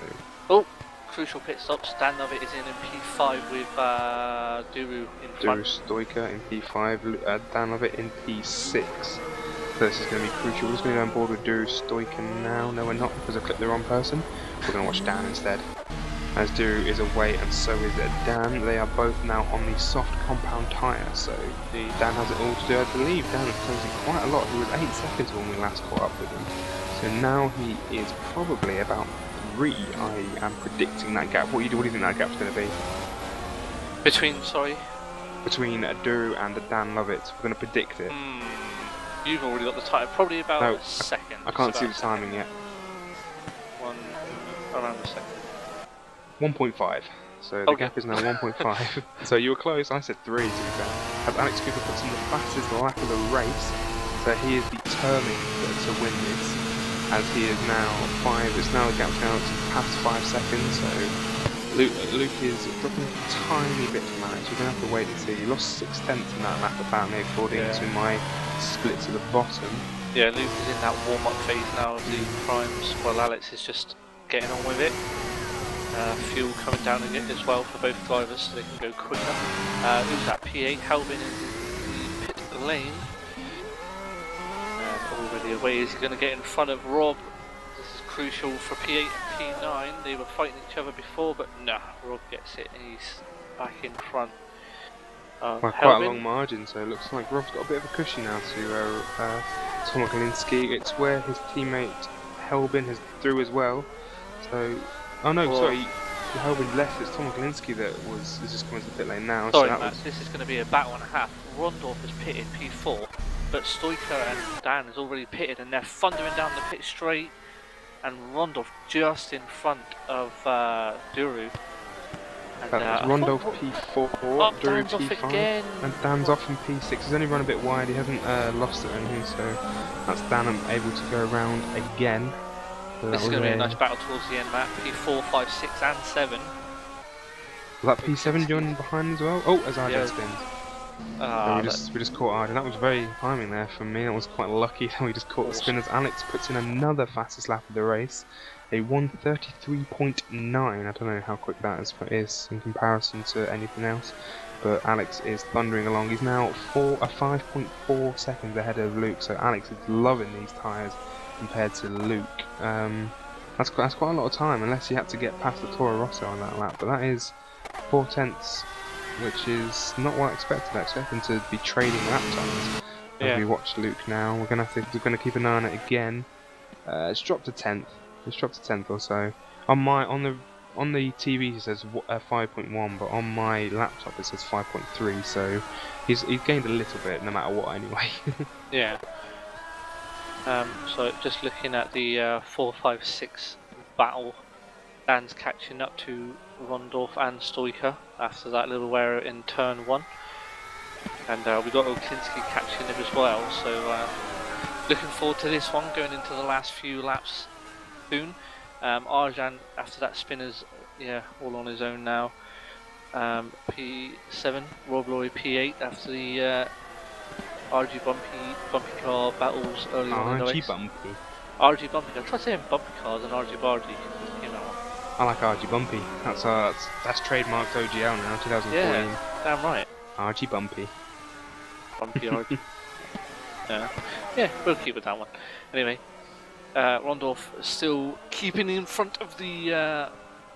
Oh, crucial pit stops. Dan Lovett is in P5 with Duru in front. Duru Stoica in P5, Dan Lovett in P6. So this is going to be crucial. We're just going to go on board with Duru Stoica now. No, we're not, because I clicked the wrong person. We're going to watch Dan instead. As Duru is away and so is Dan. They are both now on the soft compound tyre, so Dan has it all to do. I believe Dan is closing quite a lot. He was 8 seconds when we last caught up with him. So now he is probably about 3. I am predicting that gap. What do you think that gap's going to be? Between Duru and Dan Lovett. We're going to predict it. You've already got the time. Probably about a second. I can't see the timing yet. Around a second. 1.5. So the gap is now 1.5. So you were close. I said 3 to be fair. As Alex Cooper puts in the fastest lap of the race, so he is determined to win this. As he is now 5. It's now a gap down to past 5 seconds. So Luke is dropping a tiny bit from Alex. We're going to have to wait and see. He lost 6/10 in that lap apparently, according to my splits at the bottom. Yeah, Luke is in that warm-up phase now of the primes, while Alex is just getting on with it. Fuel coming down again as well for both drivers, so they can go quicker. Who's that? P8 Helbin in the pit lane. Already away. Is he going to get in front of Rob? This is crucial for P8 and P9. They were fighting each other before, but nah, Rob gets it and he's back in front. Quite a long margin, so it looks like Rob's got a bit of a cushion now to Tom Oglinski. It's where his teammate Helbin has through as well. So, oh no, sorry, Helbin left. It's Tom Oglinski that is just coming to the pit lane now. Sorry, so Matt, this is going to be a battle and a half. Rondorf has pitted P4, but Stoiker and Dan has already pitted, and they're thundering down the pit straight. And Rondorf just in front of Duru. And, Rondolph P4, Duru P5, again. and Dan's off in P6. He's only run a bit wide, he hasn't lost it or anything, so that's Dan able to go around again. So this is going to be a nice battle towards the end, Matt. P4, 5, 6 and 7. Was that P7 joining behind as well? Oh, as Arden spins. So we just caught Arden. That was very timing there from me. That was quite lucky that we just caught the spin as Alex puts in another fastest lap of the race. A 1:33.9. I don't know how quick that is in comparison to anything else, but Alex is thundering along. He's now 5.4 seconds ahead of Luke, so Alex is loving these tyres compared to Luke. That's quite a lot of time, unless he had to get past the Toro Rosso on that lap, but that is 4/10, which is not what I expected. I expected him to be trading lap times. As we watch Luke now, we're gonna keep an eye on it again. It's dropped to 10th. It's dropped to 10th or so. On the TV it says 5.1, but on my laptop it says 5.3. So he's gained a little bit, no matter what, anyway. Yeah. So just looking at the 4, 5, 6 battle, Dan's catching up to Rondorf and Stoiker after that little error in turn 1, and we got Oglinski catching him as well. So looking forward to this one, going into the last few laps soon. Arjan after that spinner's all on his own now. P7, Rob Loy P8 after the RG bumpy car battles early on in the race. RG bumpy. I tried saying bumpy cars and RG bargy. You know. I like RG bumpy. That's trademarked OGL now, 2014. Yeah, damn right. RG bumpy. Bumpy RG. Yeah, we'll keep with that one. Anyway, Rondorf still keeping in front of the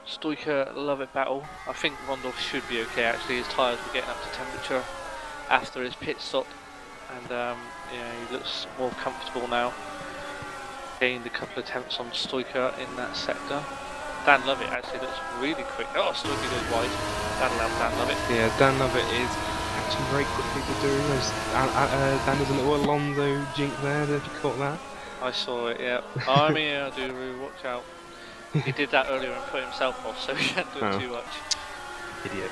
Stoiker Lovett battle. I think Rondorf should be okay actually. His tyres were getting up to temperature after his pit stop, and he looks more comfortable now. Gained a couple of attempts on Stoiker in that sector. Dan Lovett actually looks really quick. Oh, Stoiker goes wide. Dan Lovett. Yeah, Dan Lovett is actually very quickly to do. Dan does a little Alonso jink there. Have you caught that? I saw it, yeah. I'm here, Duru, watch out. He did that earlier and put himself off, so he can't do it too much. Idiot.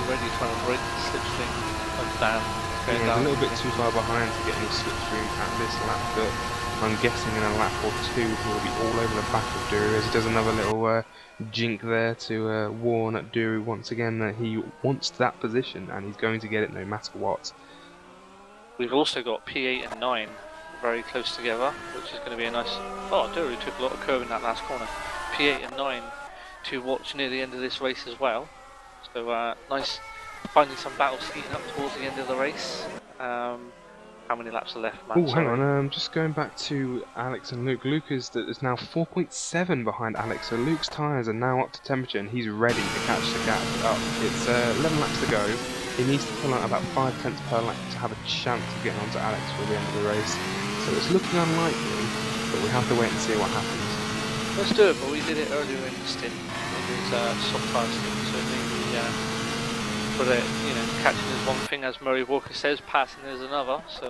Already trying to break the slipstream of Dan. He's a little bit too far behind to get any slipstream at this lap, but I'm guessing in a lap or two he'll be all over the back of Duru as he does another little jink there to warn at Duru once again that he wants that position and he's going to get it no matter what. We've also got P8 and 9 very close together, which is going to be a nice... Oh, Duru took a lot of curve in that last corner. P8 and 9 to watch near the end of this race as well. So nice finding some battles heating up towards the end of the race. How many laps are left, Matt? Oh, hang on, just going back to Alex and Luke. Luke is now 4.7 behind Alex, so Luke's tyres are now up to temperature and he's ready to catch the gap up. It's 11 laps to go. He needs to pull out about 5/10 per lap to have a chance of getting onto Alex for the end of the race. So it's looking unlikely, but we have to wait and see what happens. Let's do it, but we did it earlier in the stint. It was soft tyre stint, so catching is one thing, as Murray Walker says, passing is another. So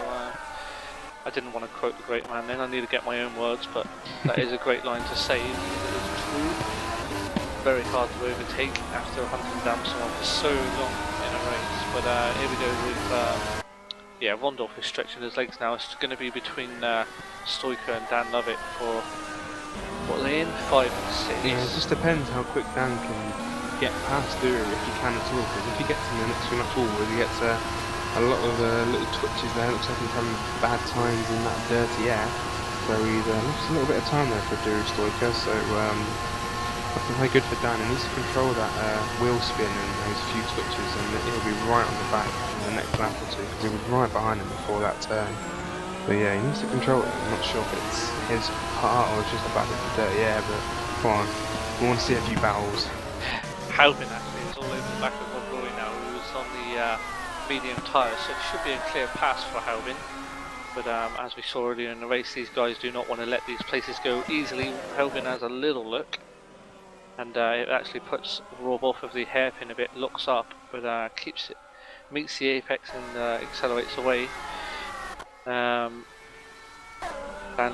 I didn't want to quote the great man then. I need to get my own words, but that is a great line to say. It is true. Very hard to overtake after hunting down someone for so long in a race. But here we go with Rondorf is stretching his legs now. It's going to be between Stoiker and Dan Lovett for What are they in? 5 and 6. Yeah, it just depends how quick Dan can get past Duru, if he can at all. Because if he gets in the next few laps forward, he gets a lot of little twitches there. Looks like he's having bad times in that dirty air. So he's lost a little bit of time there for Duru Stoica. So that's very good for Dan. He needs to control that wheel spin and those few twitches, and he'll be right on the back in the next lap or two. Because he was right behind him before that turn. So yeah, he needs to control it. I'm not sure if it's his part or it's just the back of the dirty air, but come on, we want to see a few battles. Halvin actually is all over the back of Rob Roy now, who was on the medium tyres, so it should be a clear pass for Halvin. But as we saw earlier in the race, these guys do not want to let these places go easily. Halvin has a little look, and it actually puts Rob off of the hairpin a bit, looks up, but keeps it, meets the apex and accelerates away. Dan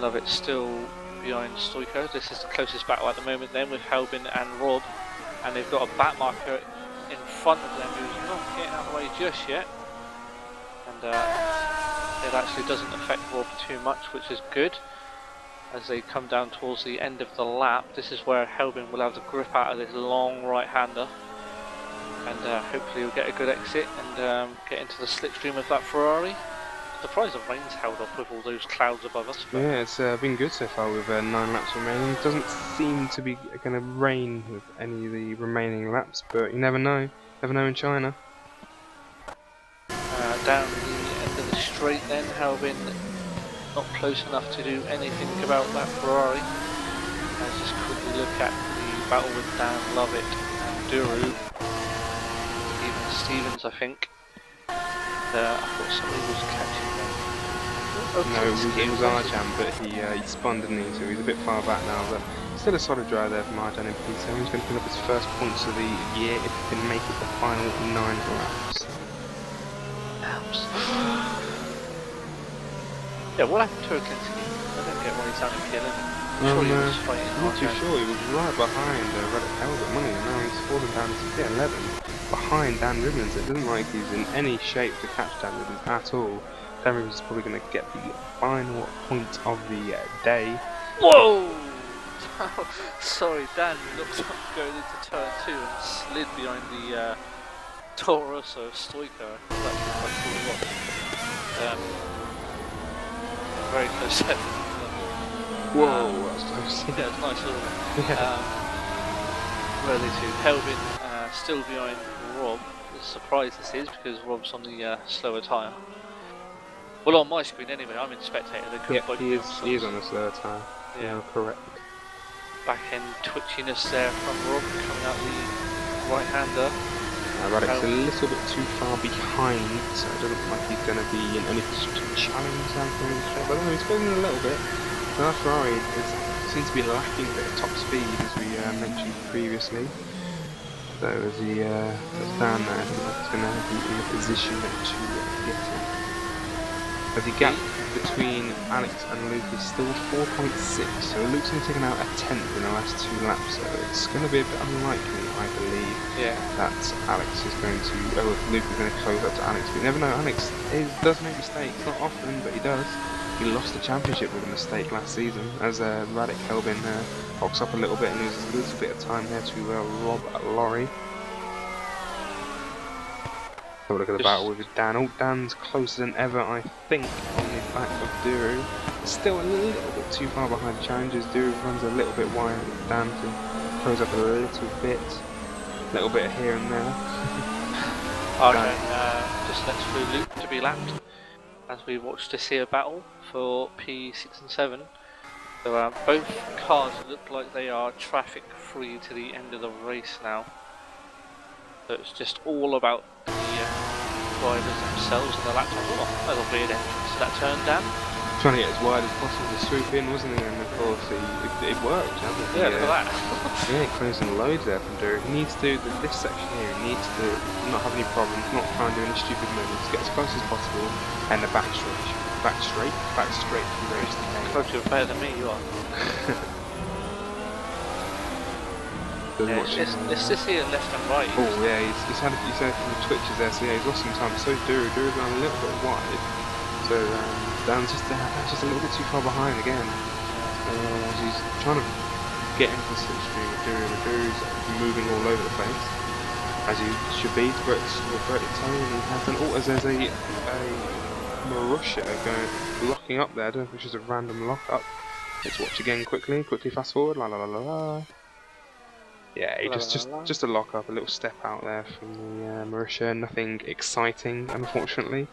Lovett still behind Stoico. This is the closest battle at the moment then, with Halvin and Rob, and they've got a back marker in front of them who's not getting out of the way just yet, and it actually doesn't affect Rob too much, which is good. As they come down towards the end of the lap, this is where Halvin will have the grip out of this long right-hander, and hopefully he'll get a good exit and get into the slipstream of that Ferrari. Surprised the rain's held up with all those clouds above us. But Yeah, it's been good so far with 9 laps remaining. It doesn't seem to be going to rain with any of the remaining laps, but you never know. Never know in China. Down the end of the straight then, Halvin not close enough to do anything about that Ferrari. Let's just quickly look at the battle with Dan Lovett and Duru. Even Stevens, I think. I thought somebody was catching them. No, it was Arjan, but he spun, didn't he? So he's a bit far back now, but still a solid drive there from Arjan in P7. He's going to pick up his first points of the year if he can make it the final 9 laps. Yeah, what happened to O'Clinton? I don't get why he's having a kill, is it? I'm sure he was fighting I'm not too Arjan. sure. He was right behind Reddick Helbert Money, and now he's fallen down to 11 behind Dan Ribbons. It doesn't like he's in any shape to catch Dan Ribbons at all. Dan Ribbons is probably going to get the final point of the day. Whoa! Sorry, Dan looked up going into turn 2 and slid behind the Toro Rosso Stoico. That's quite cool to watch. Very close second. Whoa, that's close. Yeah, it's nice, wasn't it? Yeah. Where are they two? Halvin still behind Rob. A surprise this is, because Rob's on the slower tyre. Well, on my screen anyway, I'm in spectator. They couldn't Yeah, he is on a slower tyre. Yeah, correct. Back end twitchiness there from Rob coming out the right-hander. Radek's a little bit too far behind, so it doesn't look like he's going to be in any position to challenge Dan for his straight. But no, he's going a little bit. That Ferrari seems to be lacking a bit of top speed, as we mentioned previously. So as he goes down there, I think that's going to be in a position to get him. As the gap between Alex and Luke is still 4.6, so Luke's only taken out a 10th in the last 2 laps, so it's going to be a bit unlikely, I believe, that Alex is going to, Luke is going to close up to Alex. But you never know, Alex does make mistakes, not often, but he does. He lost the championship with a mistake last season, as Radek Helbin box up a little bit and loses a little bit of time here to Rob Lorry. Have a look at the battle with Dan. Oh, Dan's closer than ever, I think, on the back of Duru. Still a little bit too far behind challenges. Duru runs a little bit wide. Dan to close up a little bit here and there. Arjan just lets through Luke to be lapped as we watch to see a battle for P6 and 7. So both cars look like they are traffic free to the end of the race now. So it's just all about the drivers themselves and the lap time. Oh, that was a weird entrance to that turn, Dan. Trying to get as wide as possible to swoop in, wasn't he? And of course, it worked. Yeah, look at that. Yeah, closing loads there from Duru. He needs to, this section here, he needs to not have any problems, not try and do any stupid movements, get as close as possible, and the back straight through the race. Close, you're better than me, you are. Yeah, it's just here left and right. Oh yeah, he's had some twitches there, so yeah, he's lost some time. So Duru's gone a little bit wide. So Dan's just a little bit too far behind again. He's trying to get into the slipstream with Duru's moving all over the place, as you should be. Brett's Tony has an as there's a Marussia going locking up there. I don't know if it's just a random lock up. Let's watch again quickly fast forward. La la la la la. Yeah, just a lock up, a little step out there from the Marussia. Nothing exciting, unfortunately,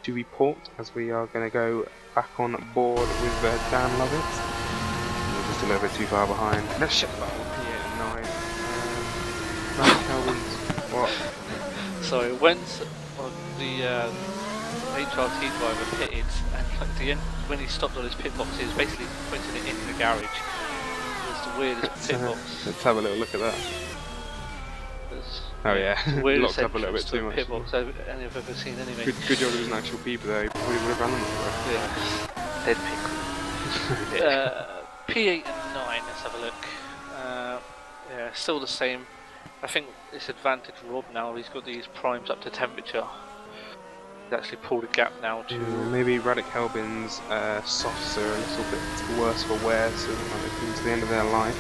to report, as we are going to go back on board with Dan Lovett. We're just a little bit too far behind. Let's ship battle P8 and 9. Kelvin's what? So when the HRT driver pitted, and like the end, when he stopped on his pit box, he was basically pointing it into the garage. It was the weirdest pit box. Let's have a little look at that. Oh yeah, locked up a little bit too much. Pit box I've ever seen anyway. Good job there was an actual beeper there. He probably would have run them over. Yeah, dead pig. P8 and 9. Let's have a look. Yeah, still the same. I think it's advantage Rob now. He's got these primes up to temperature. He's actually pulled a gap now to. Maybe Radek Helbin's softs are a little bit worse for wear, so they're coming to the end of their life.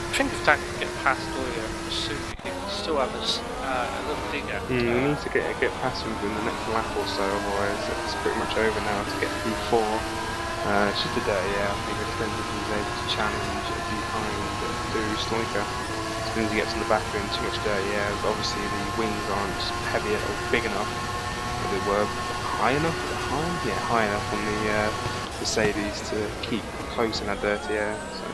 I think if Dan can get past Doyle soon, we can still have a little digger. We need to get past him in the next lap or so, otherwise it's pretty much over now to get through 4. It's just a day, yeah. I think it's he's able to challenge behind Stoica. As soon as he gets in the back of him, too much dirt, yeah. But obviously the wings aren't heavy or big enough, but they were high enough. Yeah, high enough on the Mercedes to keep close in that dirty air. So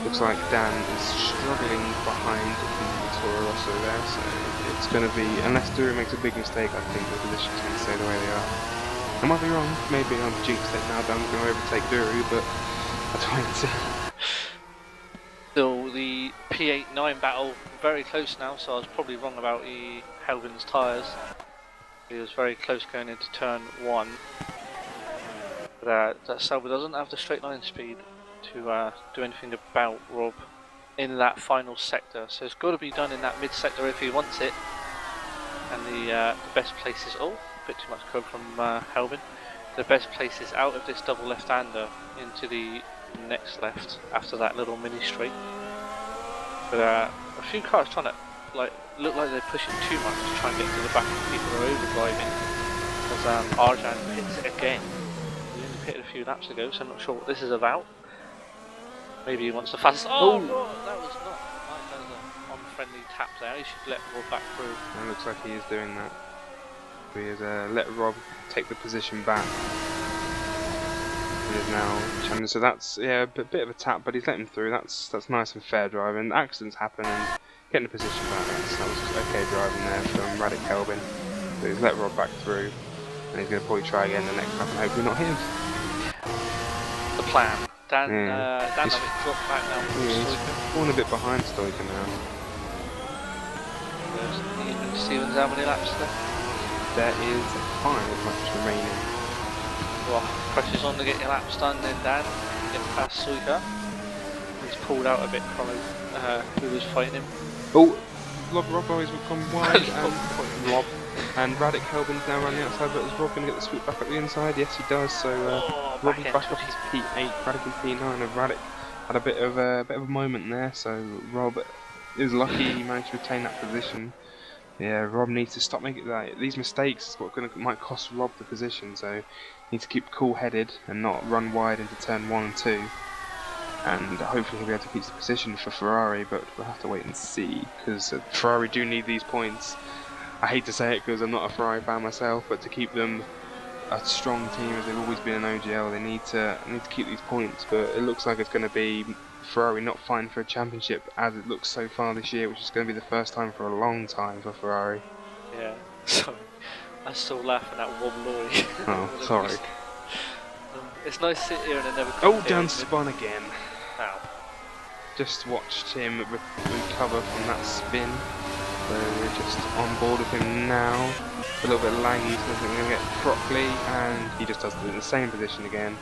looks like Dan is struggling behind the Toro Rosso there. So it's going to be, unless Duru makes a big mistake, I think the position's going to stay the way they are. I might be wrong. Maybe I'm jinxed it now. Dan's going to overtake Duru, but that's wait and see. Still, the P8-9 battle very close now, so I was probably wrong about Helvin's tyres. He was very close going into turn 1. But that Sauber doesn't have the straight line speed to do anything about Rob in that final sector, so it's got to be done in that mid sector if he wants it. And the best place is, oh, a bit too much code from Helvin. The best place is out of this double left-hander into the next left after that little mini straight. But a few cars trying to look like they're pushing too much to try and get to the back of people who are overdriving. Because Arjan hits it again. He only pitted a few laps ago, so I'm not sure what this is about. Maybe he wants to fast. Oh, no, that was not. That was an unfriendly tap there. He should let Rob back through. It looks like he is doing that. He has let Rob take the position back. He is now challenging. So that's a bit of a tap, but he's let him through. That's nice and fair driving. Accidents happen, and getting the position back. That was okay driving there from Radek Helbin. So he's let Rob back through, and he's going to probably try again the next lap and hopefully not him. The plan. Dan Lovett dropped back now. He's falling a bit behind Stoica now. Stevens, how many laps left? There is 5 laps remaining. Well, pressure's on to get your laps done then, Dan. Get past Stoica. He's pulled out a bit from who was fighting him. Oh, Rob always would come wide and Rob. And Radek Helbin's now around the outside, but is Rob going to get the sweep back up the inside? Yes, he does. So Rob is back up his P8, Radek in P9, and Radek had a bit of a moment there. So Rob is lucky he managed to retain that position. Yeah, Rob needs to stop making these mistakes. Is what might cost Rob the position. So he needs to keep cool-headed and not run wide into turn 1 and 2. And hopefully he'll be able to keep the position for Ferrari, but we'll have to wait and see, because Ferrari do need these points. I hate to say it because I'm not a Ferrari fan myself, but to keep them a strong team as they've always been in OGL, they need to keep these points. But it looks like it's going to be Ferrari not fighting for a championship as it looks so far this year, which is going to be the first time for a long time for Ferrari. Yeah, sorry. I'm still laughing at Wobbly. Oh, sorry. It's nice to sit here and never. Oh, Dan spun again. Ow. Just watched him recover from that spin. So we're just on board with him now. A little bit laggy, so I think we're going to get properly, and he just does it in the same position again.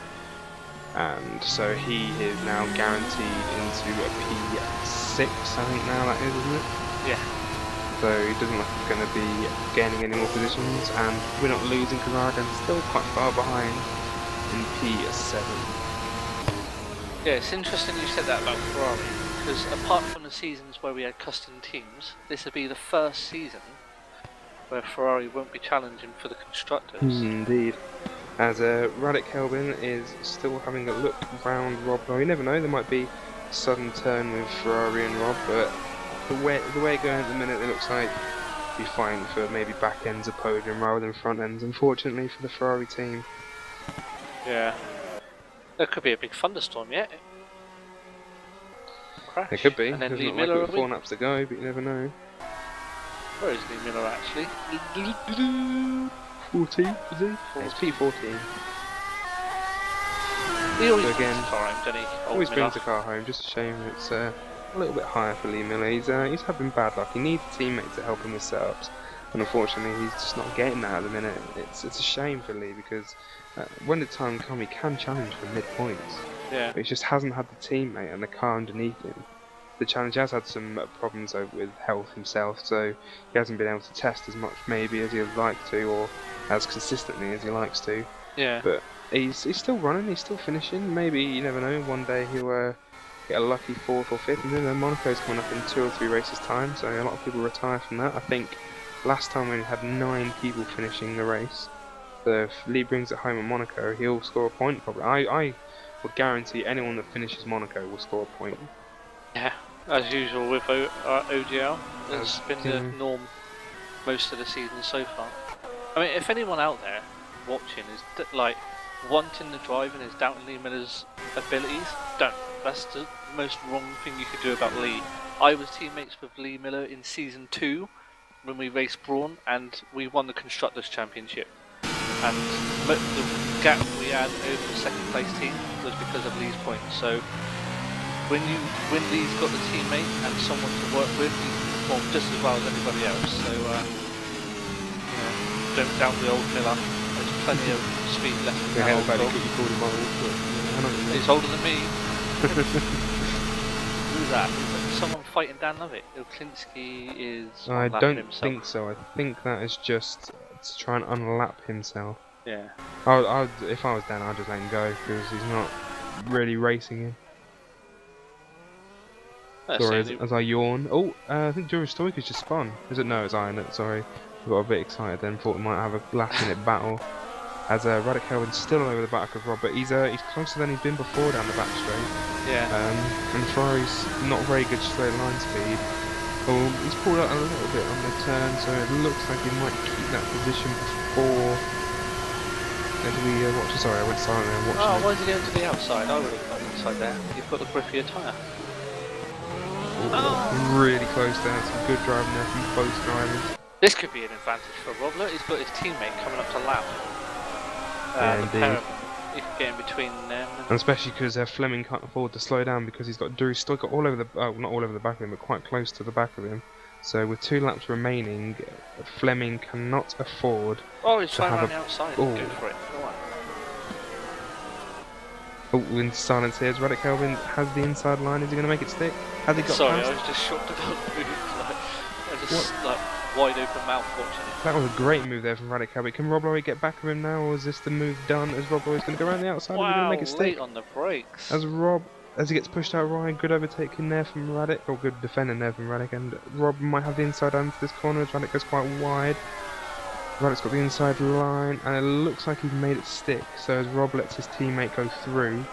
And so he is now guaranteed into a P6, I think now that is, isn't it? Yeah. So he doesn't look like he's going to be gaining any more positions, and we're not losing because Arden's still quite far behind in P7. Yeah, it's interesting you said that about Ferrari, because apart from the seasons where we had custom teams, this would be the first season where Ferrari won't be challenging for the constructors. Indeed. As Radek Kelvin is still having a look round Rob. Now, you never know, there might be a sudden turn with Ferrari and Rob, but the way it's going at the minute, it looks like be fighting for maybe back ends of podium rather than front ends, unfortunately for the Ferrari team. Yeah. There could be a big thunderstorm yet. Crash. It could be. And then There's Lee not Miller like 4 laps to go, but you never know. Where is Lee Miller actually? 14, is he? It's P14. He always So brings again, the car home, doesn't he? always brings the car home, just a shame it's a little bit higher for Lee Miller. He's having bad luck. He needs a teammate to help him with setups, and unfortunately he's just not getting that at the minute. It's a shame for Lee, because when the time comes he can challenge for mid-points. Yeah. But he just hasn't had the teammate and the car underneath him. The challenge has had some problems with health himself, so he hasn't been able to test as much maybe as he'd like to, or as consistently as he likes to. Yeah. But he's still running, he's still finishing. Maybe, you never know, one day he'll get a lucky 4th or 5th, and then Monaco's coming up in 2 or 3 races time, so a lot of people retire from that. I think last time we had 9 people finishing the race, so if Lee brings it home in Monaco, he'll score a point probably. I would guarantee anyone that finishes Monaco will score a point. Yeah, as usual with OGL, it's been the norm most of the season so far. I mean, if anyone out there watching is like wanting the drive and is doubting Lee Miller's abilities, don't. That's the most wrong thing you could do about Lee. I was teammates with Lee Miller in season 2 when we raced Brawn, and we won the Constructors Championship. And the gap we had over the second place team was because of Lee's points. So when Lee's got the teammate and someone to work with, he can perform just as well as anybody else. So don't doubt the old Miller. There's plenty of speed left in that old dog. He's older than me. Who's that? Is someone fighting Dan Lovett? Ilklinski is. I don't himself. think so. I think that is just to try and unlap himself. Yeah. If I was Dan, I'd just let him go, because he's not really racing him. Sorry, as I yawn. Oh, I think Jura Stoica's just spun. Is it? No, it's Iron. Sorry. I got a bit excited then, thought we might have a last-minute battle. As Radek Kelvin's still over the back of Rob, but he's closer than he's been before down the back straight. Yeah. And Ferrari's not very good straight line speed. Oh, he's pulled out a little bit on the turn, so it looks like he might keep that position before. As we watch, sorry, I went silent there watching. Oh, why is he going to the outside? I would have gone inside there. You've got the grippier tyre. Oh. Really close there. Some good driving there from both drivers. This could be an advantage for Rob. Look, he's got his teammate coming up to lap. Yeah, indeed. He can get in between them. And especially because Fleming can't afford to slow down, because he's got Drew Stoica all over the, not all over the back of him, but quite close to the back of him. So with 2 laps remaining, Fleming cannot afford. Oh, he's flying have around the outside. Go for it. Go on. Oh, in silence here, as Radek Kelvin has the inside line. Is he going to make it stick? Has he got? Sorry, past? I was just shocked about the move. I just like wide open mouth watching it. That was a great move there from Radek Kelvin. Can Rob Lowy get back of him now, or is this the move done? Is Rob Lowy's going to go around the outside? Wow, Is he going to make it stick? late on the brakes. As he gets pushed out, Ryan, good overtaking there from Radek, or good defending there from Radek, and Rob might have the inside line to this corner as Radek goes quite wide. Radek's got the inside line, and it looks like he's made it stick. So as Rob lets his teammate go through,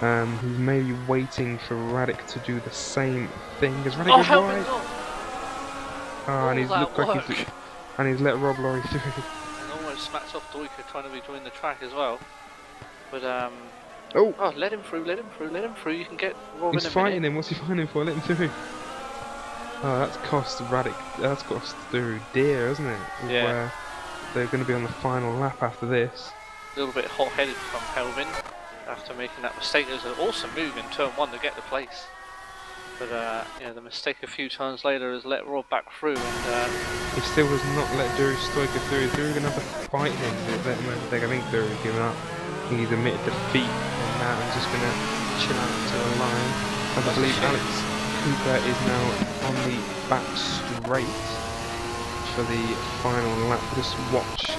he's maybe waiting for Radek to do the same thing as Radek goes wide. And he's looked like he's let Rob Lowy through. Almost smacks off Doika trying to rejoin the track as well. But oh, let him through, let him through, let him through. You can get Rob he's in a fighting minute. him. What's he fighting him for? Let him through. Oh, that's cost Radek. That's cost through dear, isn't it? Yeah. Where they're going to be on the final lap after this. A little bit hot-headed from Kelvin after making that mistake. It was an awesome move in turn 1 to get the place. But the mistake a few times later has let Rob back through, and he still has not let Drew Stoica through. Is Drew going to have to fight him to let him overtake? I think Drew's given up. I think he's admitted defeat in that and just going to chill out to the line. And I believe Alex Cooper is now on the back straight for the final lap. Just watch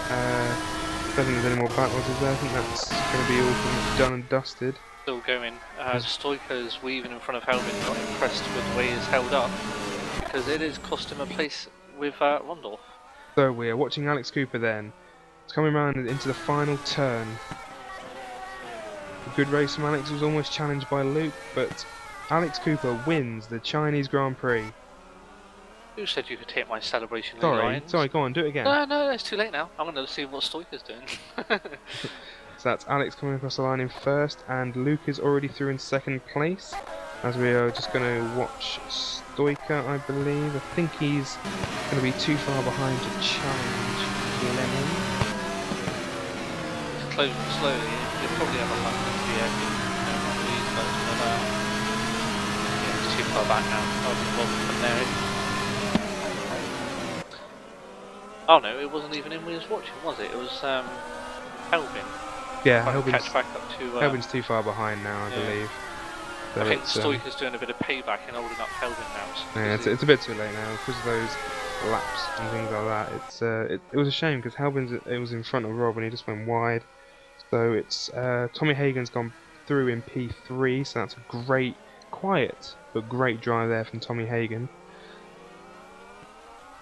don't think there's any more battles, is there? I think that's going to be all pretty much done and dusted. Still going. Stoica's weaving in front of Helvin, not impressed with the way he's held up, because it is cost him a place with Rondorf. So we are watching Alex Cooper then. It's coming around into the final turn. A good race from Alex was almost challenged by Luke, but Alex Cooper wins the Chinese Grand Prix. Who said you could take my celebration? Sorry, go on, do it again. No, it's too late now. I'm going to see what Stoica's doing. So that's Alex coming across the line in first, and Luke is already through in second place. As we are just going to watch Stoica, I believe. I think he's going to be too far behind to challenge Lemon. It's closing slowly. You'll probably have a lap to be not these guys, but yeah, it's too far back now. I'll be bothered from there. Oh no, it wasn't even him we was watching, was it? It was Helvin. Yeah, Helvin's too far behind now, I believe. So I think Stoica's doing a bit of payback and holding up Helvin now. So yeah, it's a bit too late now because of those laps and things like that. It's it was a shame because it was in front of Rob and he just went wide. So it's Tommy Hagen's gone through in P3, so that's a great, quiet but great drive there from Tommy Hagen.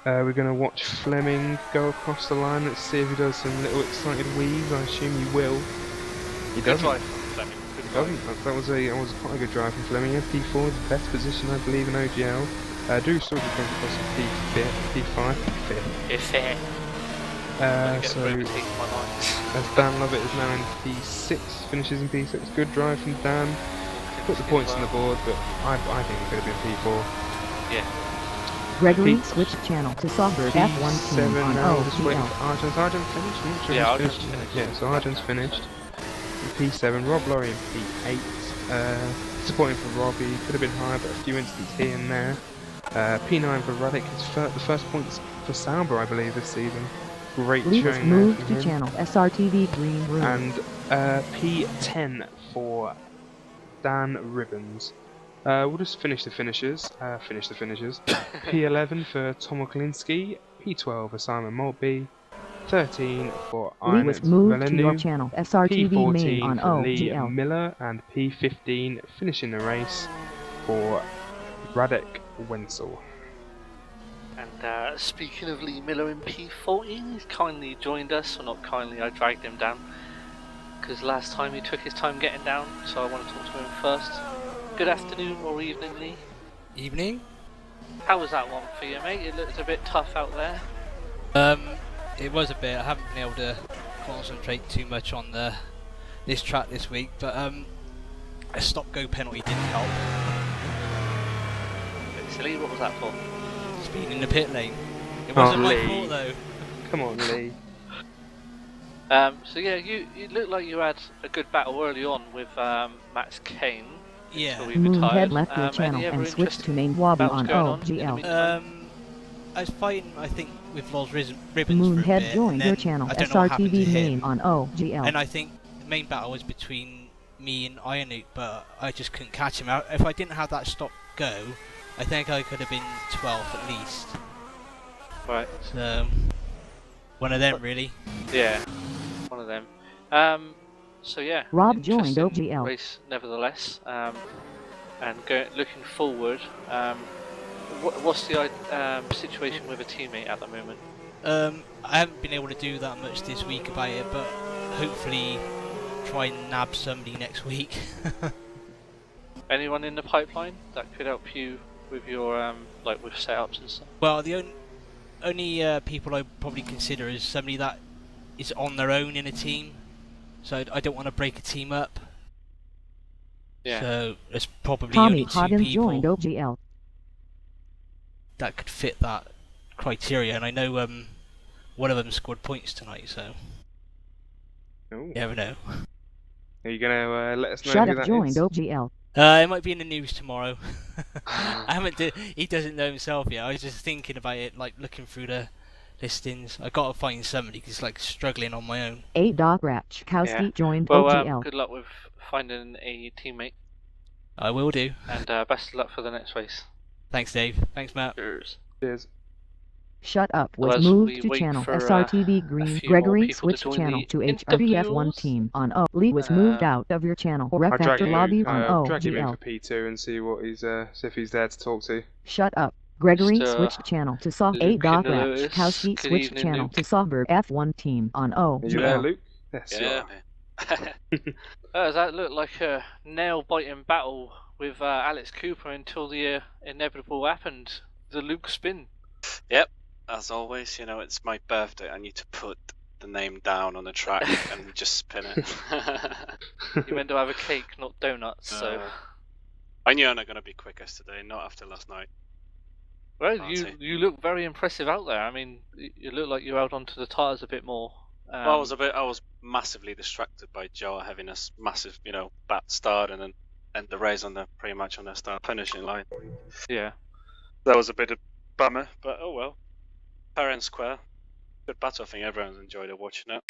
We're going to watch Fleming go across the line. Let's see if he does some little excited weaves. I assume he will. He doesn't. Good drive from Fleming. That was quite a good drive from Fleming. P4 is the best position, I believe, in OGL. Drew Stoica comes across P5, P5. So as Dan Lovett is now in P6, finishes in P6. Good drive from Dan. Put the points on the board, but I think it could have been P4. Yeah. Gregory switched channel to Songbird F1 team on OGL. Argent's finished? Yeah, Argent's finished. Yeah, so Argent's finished. P7, Rob Laurie in P8. Disappointing for Robbie, could have been higher, but a few incidents here and there. P9 for Ruddick, the first points for Sauber, I believe, this season. Great showing moved to channel SRTV Green Room. And P10 for Dan Ribbons. We'll just finish the finishers. P11 for Tom Oklinski. P12 for Simon Maltby. 13 for Lewis moved to your channel SRTV main on for Lee OGL. Miller, and P15 finishing the race for Radek Wenzel. And speaking of Lee Miller in P14, he's kindly joined us, or not kindly, I dragged him down because last time he took his time getting down, so I want to talk to him first. Good afternoon or evening, Lee. Evening. How was that one for you, mate? It looked a bit tough out there. It was a bit. I haven't been able to concentrate too much on this track this week, but a stop-go penalty didn't help. A bit silly. What was that for? Speeding in the pit lane. It wasn't my fault though. Come on, Lee. So yeah, you looked like you had a good battle early on with Max Kane. Yeah. Moonhead left your channel and switched to main Wobby on OGL. I was fighting, I think, with Loz Ribbons for a Moonhead bit, joined your channel SRTV main on OGL. And I think the main battle was between me and Ironute, but I just couldn't catch him out. If I didn't have that stop go, I think I could have been 12th at least. Right. So, one of them really. Yeah, one of them. So yeah, Rob joined OGL. Race nevertheless, and looking forward. What's the situation with a teammate at the moment? I haven't been able to do that much this week about it, but hopefully try and nab somebody next week. Anyone in the pipeline that could help you with your like with setups and stuff? Well, the only people I probably consider is somebody that is on their own in a team, so I don't want to break a team up. Yeah. So there's probably Tommy only two Hagen people joined OGL. that could fit that criteria, and I know one of them scored points tonight, so Ooh. you never know. Are you gonna let us know Shut who up that joined is? OGL. It might be in the news tomorrow. He doesn't know himself yet. I was just thinking about it, like looking through the listings. I gotta find somebody because like struggling on my own. Ratchkowski joined Well, OGL. good luck with finding a teammate, I will do. and best of luck for the next race. Thanks, Dave. Thanks, Matt. Cheers. Cheers. Shut Up So was as moved we to wait channel for SRTV a Green. few more Gregory people to switched join channel the to HREF1 interviews, team on O. Lee was moved out of your channel. Ref I'll drag Factor Luke. lobby on Drag him in for OGL. P2 and see what he's see if he's there to talk to. Shut Up. Gregory Mr. switched channel to Saw Luke 8. in the Ratch. Lewis. Kowski Good switched evening, channel Luke. to Sawbird F1 team on Are you there, OGL. Luke? Yes, you Yeah, are. man. Does that look like a nail-biting battle with Alex Cooper until the inevitable happened? The Luke spin. Yep, as always, you know, it's my birthday. I need to put the name down on the track and just spin it. You meant to have a cake, not donuts, so... I knew I'm not going to be quickest today, not after last night. Well, you look very impressive out there. I mean, you look like you held onto the tyres a bit more. Well, I was massively distracted by Joe having a massive, bad start and then end the race pretty much on the start finishing line. Yeah. That was a bit of bummer, but oh well. Fair and square. Good battle. I think everyone's enjoyed it watching it.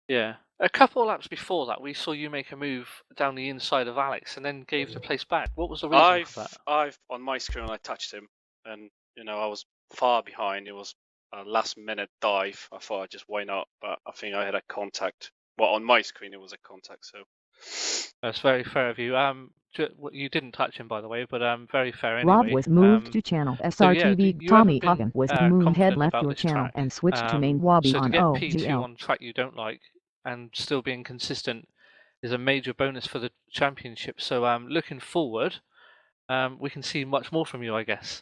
Yeah. A couple of laps before that, we saw you make a move down the inside of Alex and then gave the place back. What was the reason for that? On my screen, I touched him, and I was far behind. It was a last-minute dive. I thought, just why not? But I think I had a contact. Well, on my screen, it was a contact. So that's very fair of you. You didn't touch him, by the way, but very fair anyway. Rob was moved to channel SRTV. So Tommy Hagen was moved head left your channel track. and switched to main Wobby so on to get OGL. P2 on track you don't like and still being consistent is a major bonus for the championship. So looking forward, we can see much more from you, I guess.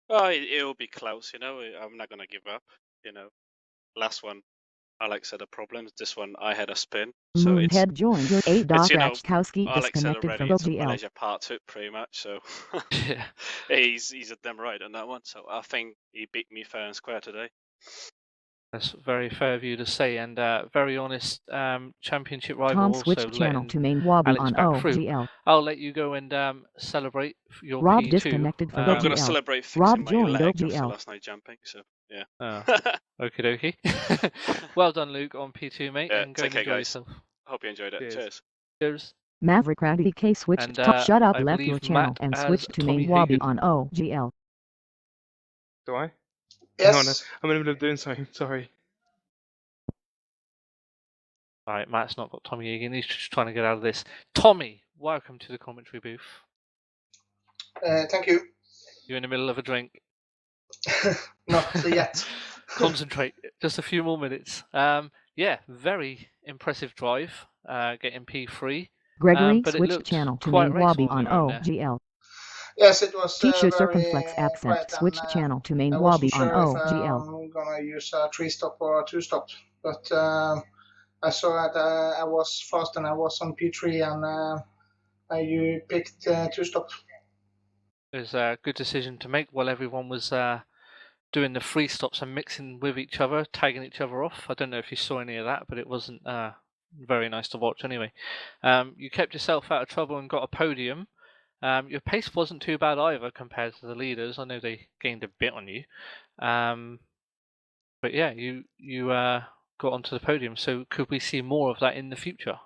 Well, it will be close. I'm not gonna give up. Last one, Alex had a problem. This one, I had a spin. So Moonhead joined your 8. Alex Kowski disconnected from it's a OGL. Malaysia part 2 pretty much. So Yeah. he's at them right on that one. So I think he beat me fair and square today. That's very fair of you to say, and very honest championship rival. Tom also switched channel to main Wobby on OGL. I'll let you go and celebrate your Rob P2. disconnected from I'm OGL. going to celebrate fixing Rob my joined leg OGL. after last night jumping, so yeah. Okie dokie. Well done, Luke, on P2, mate, Yeah, and go take and care, enjoy guys. yourself. Hope you enjoyed it. Cheers. Cheers. Maverick Rowdy K switched And, top. Shut Up I left believe your channel Matt and has switched to Tommy main Wobby Hagen. on OGL. Do I? Yes. Hang on, I'm in the middle of doing something. Sorry. Alright, Matt's not got Tommy Hagen. He's just trying to get out of this. Tommy, welcome to the commentary booth. Thank you. You're in the middle of a drink. Not yet. Concentrate. Just a few more minutes. Yeah, very impressive drive. Getting P3. Gregory but it switched looked channel to quite main Wobby racing on when you were in there. OGL. Yes, it was Teacher very circumflex absent quiet, switched and, channel to main I Wobby wasn't on sure if OGL. I'm gonna use a 3-stop or a 2-stop, but I saw that I was fast and I was on P3, and you picked 2-stop. It was a good decision to make while everyone was doing the free stops and mixing with each other, tagging each other off. I don't know if you saw any of that, but it wasn't very nice to watch anyway. You kept yourself out of trouble and got a podium. Your pace wasn't too bad either compared to the leaders. I know they gained a bit on you. But yeah, you got onto the podium. So could we see more of that in the future?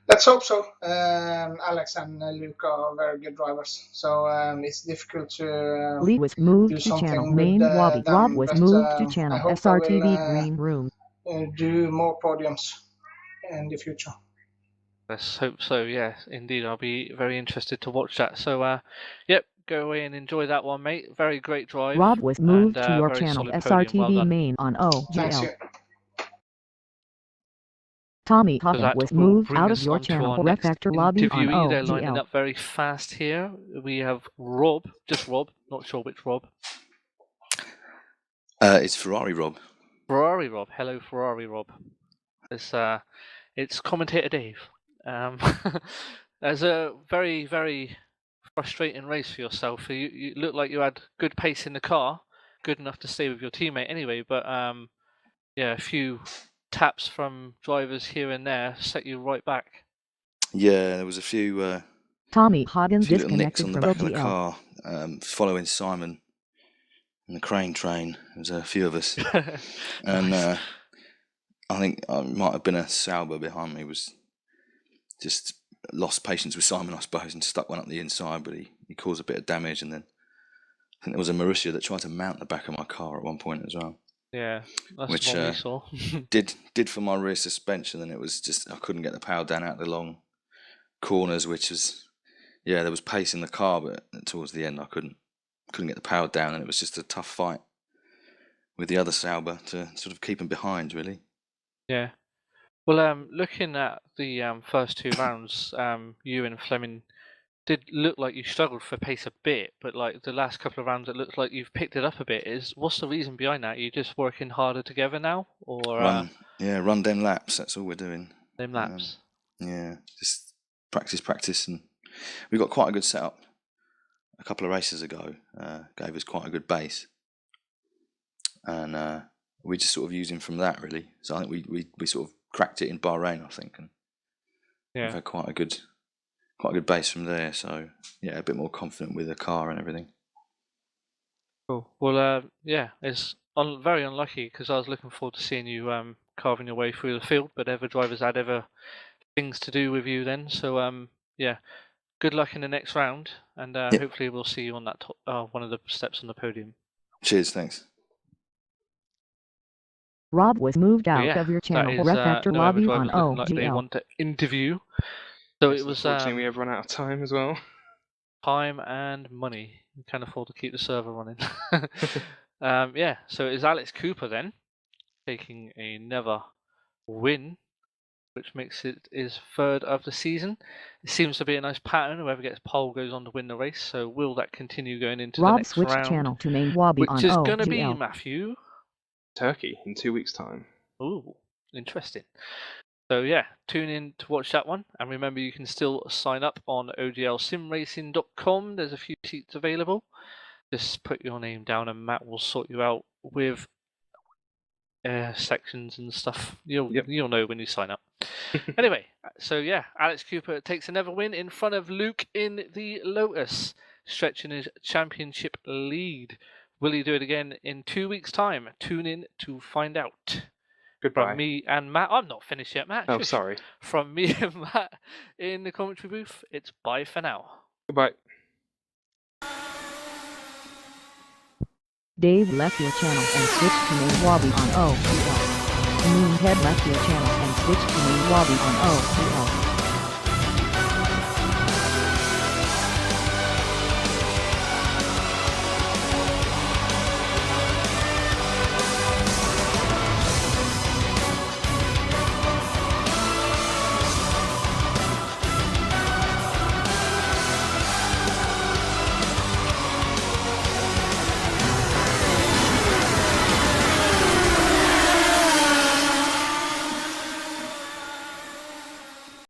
Let's hope so. Alex and Luke are very good drivers, so it's difficult to Lee was moved do to channel something main with Wobby. them, Rob was but moved to I channel hope I SRTV will Green Room. do more podiums in the future. Let's hope so, yeah, indeed. I'll be very interested to watch that. So, yep, go away and enjoy that one, mate. Very great drive. Rob was moved and, to your very channel solid podium. Well SRTV done. main on Thanks. OGL. Tommy So Hagen that was will moved bring out us of your on to channel our Ref next Factor Lobby on interviewee. They're lining OGL. up very fast here. We have Rob, just Rob, not sure which Rob. It's Ferrari Rob. Ferrari Rob. Hello, Ferrari Rob. It's commentator Dave. There's a very, very frustrating race for yourself. You look like you had good pace in the car, good enough to stay with your teammate anyway. But yeah, a few taps from drivers here and there set you right back. Yeah, there was a few. Tommy Hagen few little nicks disconnected on the from back of the OGL. car, following Simon and the crane train. There was a few of us, and I think I might have been a Sauber behind me. Was just lost patience with Simon, I suppose, and stuck one up the inside. But he caused a bit of damage, and then think there was a Marussia that tried to mount the back of my car at one point as well. Yeah, that's which the one we saw. did for my rear suspension, and it was just I couldn't get the power down out the long corners, which was there was pace in the car, but towards the end I couldn't get the power down, and it was just a tough fight with the other Sauber to sort of keep him behind, really. Yeah. Well, looking at the first 2 rounds, you and Fleming did look like you struggled for pace a bit, but like the last couple of rounds, it looks like you've picked it up a bit. What's the reason behind that? Are you just working harder together now, or run them laps? That's all we're doing. Them laps. Just practice, and we got quite a good setup a couple of races ago. Gave us quite a good base, and we just sort of using from that, really. So I think we sort of cracked it in Bahrain, I think, and we've had quite a good base from there. So a bit more confident with the car and everything. Cool. Well, it's very unlucky because I was looking forward to seeing you carving your way through the field, but other drivers had other things to do with you then. So good luck in the next round, and hopefully we'll see you on that one of the steps on the podium. Cheers, thanks. Rob was moved out of your channel. Ref after lobby on OGL. Like they want to interview. So it was. Unfortunately, we have run out of time as well. Time and money. We can't afford to keep the server running. So it's Alex Cooper then, taking another win, which makes it his 3rd of the season. It seems to be a nice pattern. Whoever gets pole goes on to win the race. So will that continue going into the next round? Rob switched channel to main lobby which on is OGL. going to be, Matthew? Turkey in 2 weeks' time. Ooh, interesting. So tune in to watch that one, and remember you can still sign up on OGLSimRacing.com. There's a few seats available. Just put your name down, and Matt will sort you out with sections and stuff. You'll know when you sign up. Anyway, so Alex Cooper takes another win in front of Luke in the Lotus, stretching his championship lead. Will he do it again in 2 weeks' time? Tune in to find out. Goodbye. From me and Matt. I'm not finished yet, Matt. Oh, sorry. From me and Matt in the commentary booth, it's bye for now. Goodbye. Dave left your channel and switched to main lobby on OGL. Moonhead left your channel and switched to main lobby on OGL.